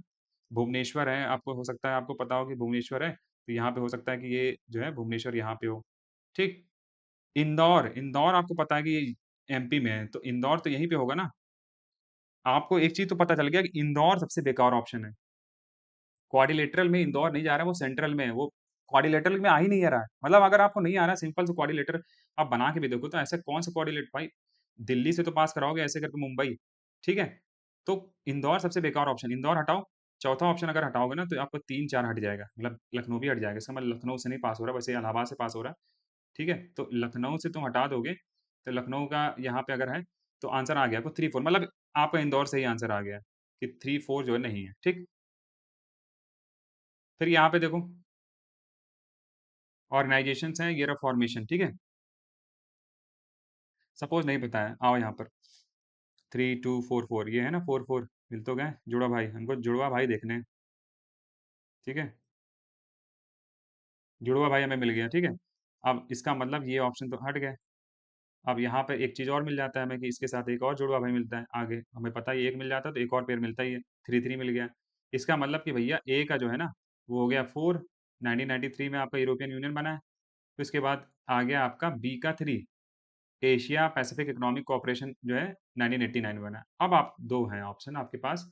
भुवनेश्वर है, आपको हो सकता है आपको पता हो कि भुवनेश्वर है, तो यहाँ पे हो सकता है कि ये जो है भुवनेश्वर यहाँ पे हो, ठीक? इंदौर, इंदौर आपको पता है कि ये एमपी में है, तो इंदौर तो यहीं पे होगा ना। आपको एक चीज़ तो पता चल गया कि इंदौर सबसे बेकार ऑप्शन है। क्वाड्रिलेटरल में इंदौर नहीं जा रहा है, वो सेंट्रल में है, वो क्वाड्रिलेटरल में आ ही नहीं रहा है। मतलब अगर आपको नहीं आ रहा है सिंपल से क्वाड्रिलेटर आप बना के भी देखो, तो ऐसे कौन सा क्वाड्रिलेटर भाई, दिल्ली से तो पास कराओगे ऐसे करके मुंबई, ठीक है? तो इंदौर सबसे बेकार ऑप्शन, इंदौर हटाओ, चौथा ऑप्शन अगर हटाओगे ना तो आपको 3-4 हट जाएगा, मतलब लखनऊ भी हट जाएगा। इसका मतलब लखनऊ से नहीं पास हो रहा, वैसे इलाहाबाद से पास हो रहा है, ठीक है? तो लखनऊ से तुम हटा दोगे, तो लखनऊ का यहाँ पे अगर है, तो आंसर आ गया आपको 3-4, मतलब आपका इंदौर से ही आंसर आ गया कि 3-4 जो है नहीं है, ठीक? फिर यहाँ पे देखो ऑर्गेनाइजेशंस हैं, ईयर ऑफ फॉर्मेशन, ठीक है? सपोज़ नहीं पता है, आओ यहाँ पर 3244 ये है ना 44 मिल तो गए, जुड़वा भाई, हमको जुड़वा भाई देखने हैं, ठीक है? जुड़वा भाई हमें मिल गया, ठीक है? अब इसका मतलब ये ऑप्शन तो हट गए। अब यहाँ पे एक चीज़ और मिल जाता है हमें कि इसके साथ एक और जुड़वा भाई मिलता है आगे, हमें पता है ये एक मिल जाता है तो एक और पेयर मिलता ही है, 3-3 मिल गया। इसका मतलब कि भैया ए का जो है ना, वो हो गया 4, 1993 में आपका यूरोपियन यूनियन बना है। तो इसके बाद आ गया आपका बी का 3, एशिया पैसिफिक इकोनॉमिक कोऑपरेशन जो है 1989 में बना है। अब आप 2 हैं ऑप्शन आपके पास,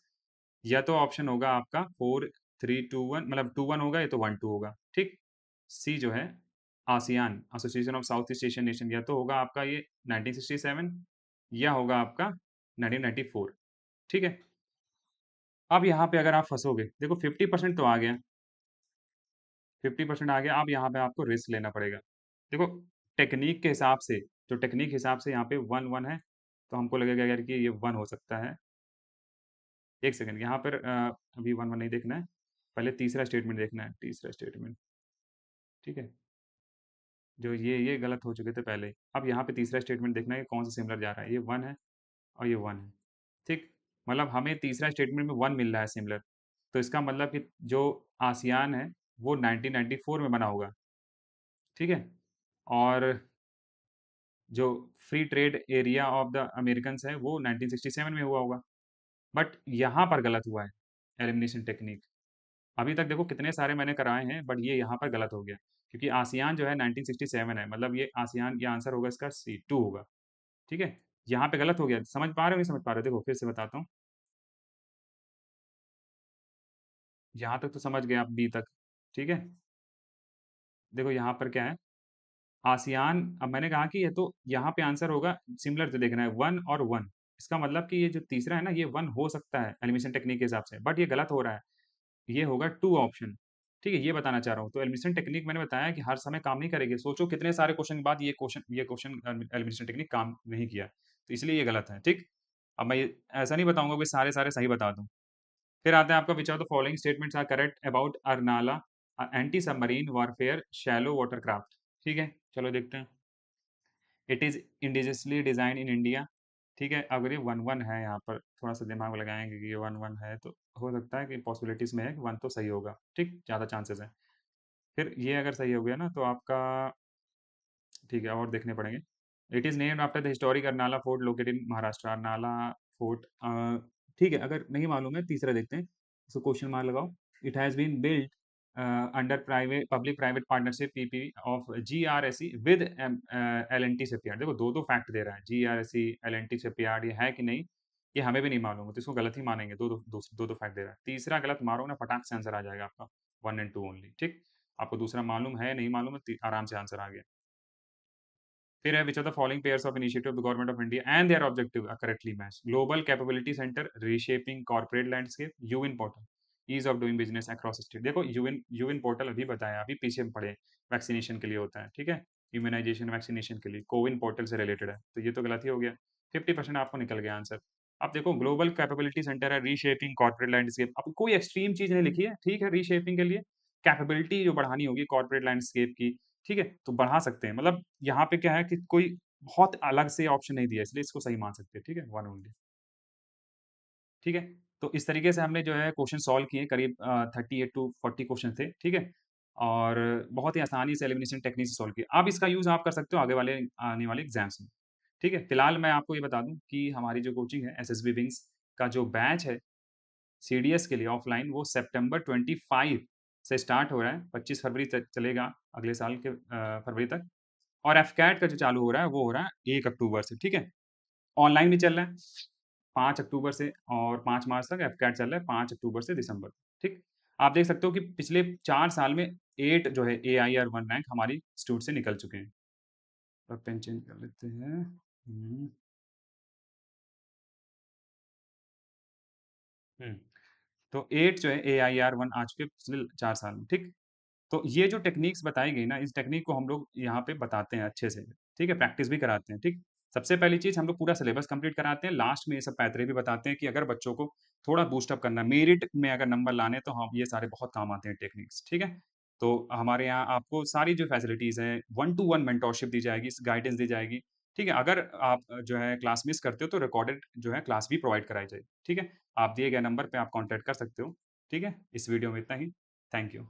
या तो ऑप्शन होगा आपका 4-3-2-1 मतलब 2-1 होगा या तो 1-2 होगा, ठीक? सी जो है ASEAN association of south east Asian nation, या तो होगा आपका ये 1967 या होगा आपका 1994, ठीक है? अब यहाँ पे अगर आप फँसोगे, देखो 50% तो आ गया, 50% आ गया, अब यहाँ पे आपको रिस्क लेना पड़ेगा। देखो टेक्नीक के हिसाब से, जो टेक्नीक के हिसाब से यहाँ पे 1-1 है, तो हमको लगेगा यार कि ये 1 हो सकता है। 1 सेकंड यहाँ पर अभी 1-1 नहीं देखना है, पहले तीसरा स्टेटमेंट देखना है, तीसरा स्टेटमेंट, ठीक है? जो ये गलत हो चुके थे पहले। अब यहाँ पे तीसरा स्टेटमेंट देखना है कि कौन सा सिमिलर जा रहा है। ये 1 है और ये 1 है, ठीक? मतलब हमें तीसरा स्टेटमेंट में 1 मिल रहा है सिमिलर। तो इसका मतलब कि जो आसियान है, वो 1994 में बना होगा, ठीक है? और जो free trade area of the Americans है, वो 1967 में हुआ होगा। बट यहाँ पर गलत हुआ है, एलिमिनेशन टेक्निक। अभी तक देखो कितने सारे मैंने कराए हैं, बट ये यहाँ पर गलत हो गया। क्योंकि आसियान जो है 1967 है, मतलब ये आसियान ये आंसर होगा इसका सी 2 होगा, ठीक है? यहाँ पे गलत हो गया, समझ पा रहे हो नहीं समझ पा रहे हो? देखो फिर से बताता हूँ, यहाँ तक तो समझ गए आप बी तक, ठीक है? देखो यहाँ पर क्या है, आसियान, अब मैंने कहा कि ये तो यहाँ पे आंसर होगा सिमिलर तो देखना है 1 और 1। इसका मतलब कि ये जो तीसरा है ना, ये 1 हो सकता है एलिमिनेशन टेक्निक के हिसाब से, बट ये गलत हो रहा है। ये होगा 2 ऑप्शन, ठीक है? ये बताना चाह रहा हूँ। तो एलिमिनेशन टेक्निक मैंने बताया कि हर समय काम नहीं करेगी। सोचो कितने सारे क्वेश्चन के बाद ये क्वेश्चन एलिमिनेशन टेक्निक काम नहीं किया, तो इसलिए ये गलत है, ठीक? अब मैं ये ऐसा नहीं बताऊँगा कि सारे-सारे सही बता दूँ। फिर आता है आपका which of the following statements are correct about Arnala anti submarine warfare shallow watercraft, ठीक है? चलो देखते हैं। It is indigenously design in India, ठीक है? अगर ये 1-1 है यहाँ पर, थोड़ा-सा दिमाग लगाएँगे कि ये 1-1 है, तो हो सकता है कि पॉसिबिलिटीज़ में है कि 1 तो सही होगा, ठीक? ज़्यादा चांसेस हैं। फिर ये अगर सही हो गया ना, तो आपका ठीक है और देखने पड़ेंगे। It is named after the historic Arnala fort located in Maharashtra. Arnala fort ठीक है, अगर नहीं मालूम है तीसरा देखते हैं। इसको क्वेश्चन मार्क लगाओ। It has been built under private public private partnership PPP of GRSE with L&T shipyard. देखो 2-2 फैक्ट दे रहा है। जीआरएसई, एल&टी शिपयार्ड ये है कि नहीं, ये हमें भी नहीं मालूम है, तो इसको गलत ही मानेंगे। 2-2 फैक्ट दे रहा है। तीसरा गलत मारोगे ना, फटाक से आंसर आ जाएगा आपका 1 एंड 2 ओनली, ठीक? आपको दूसरा मालूम है, नहीं मालूम है, आराम से आंसर आ गया। फिर है which are the following pairs of initiative of the government of India and there objective are correctly match. Global capability centre reshaping corporate landscape, यूविन portal ease of doing business across state. देखो यूविन यूविन portal अभी बताया, अभी पीछे हम पढ़े, vaccination के लिए होता है, ठीक है? इम्यूनाइजेशन वैक्सीनेशन के लिए कोविन पोर्टल से रिलेटेड है, तो ये तो गलत ही हो गया। 50% आपको निकल गया आंसर। अब देखो ग्लोबल कैपेबिलिटी सेंटर है रीशेपिंग कॉर्पोरेट लैंडस्केप, अब कोई एक्सट्रीम चीज नहीं लिखी है, ठीक है? रीशेपिंग के लिए कैपेबिलिटी जो बढ़ानी होगी कॉर्पोरेट लैंडस्केप की, ठीक है? तो बढ़ा सकते हैं, मतलब यहाँ पे क्या है कि कोई बहुत अलग से ऑप्शन नहीं दिया, इसलिए इसको सही मान सकते हैं, ठीक है? 1 ओनली, ठीक है? तो इस तरीके से हमने जो है क्वेश्चन सॉल्व किए करीब 38 टू 40 क्वेश्चन थे, ठीक है? और बहुत ही आसानी से एलिमिनेशन टेक्निक से सॉल्व किए। अब इसका यूज़ आप कर सकते हो आगे वाले आने वाले एग्ज़ाम्स में, ठीक है? फिलहाल मैं आपको ये बता दूँ कि हमारी जो कोचिंग है एसएसबी विंग्स का जो बैच है सीडीएस के लिए ऑफलाइन वो सितंबर 25 से स्टार्ट हो रहा है, 25 फरवरी तक चलेगा अगले साल के फरवरी तक और एफकैट का जो चालू हो रहा है, वो हो रहा है 1 अक्टूबर से, ठीक है? ऑनलाइन भी चल रहा है 5 अक्टूबर से और 5 मार्च तक एफकैट चल रहा है 5 अक्टूबर से दिसंबर तक, ठीक? आप देख सकते हो कि पिछले 4 साल में 8 जो है एआईआर 1 रैंक हमारी इंस्टीट्यूट से निकल चुके हैं। अब पेन चेंज कर लेते हैं। हुँ। तो 8 जो है एआईआर 1 आ चुके हैं पिछले 4 साल में, ठीक? तो ये जो टेक्निक्स बताई गई ना, इस टेक्निक को हम लोग यहाँ पे बताते हैं अच्छे से, ठीक है? प्रैक्टिस भी कराते हैं, ठीक? सबसे पहली चीज़ हम लोग पूरा सिलेबस कंप्लीट कराते हैं, लास्ट में ये सब पैतरे भी बताते हैं कि अगर बच्चों को थोड़ा बूस्ट अप करना है, मेरिट में अगर नंबर लाने हैं, तो हाँ, ये सारे बहुत काम आते हैं टेक्निक्स, ठीक है? तो हमारे यहाँ आपको सारी जो फैसिलिटीज़ हैं, 1 टू 1 मेंटरशिप दी जाएगी, गाइडेंस दी जाएगी, ठीक है? अगर आप जो है क्लास मिस करते हो, तो रिकॉर्डेड जो है क्लास भी प्रोवाइड कराई जाएगी, ठीक है? आप दिए गए नंबर पे आप कॉन्टैक्ट कर सकते हो, ठीक है? इस वीडियो में इतना ही। Thank you.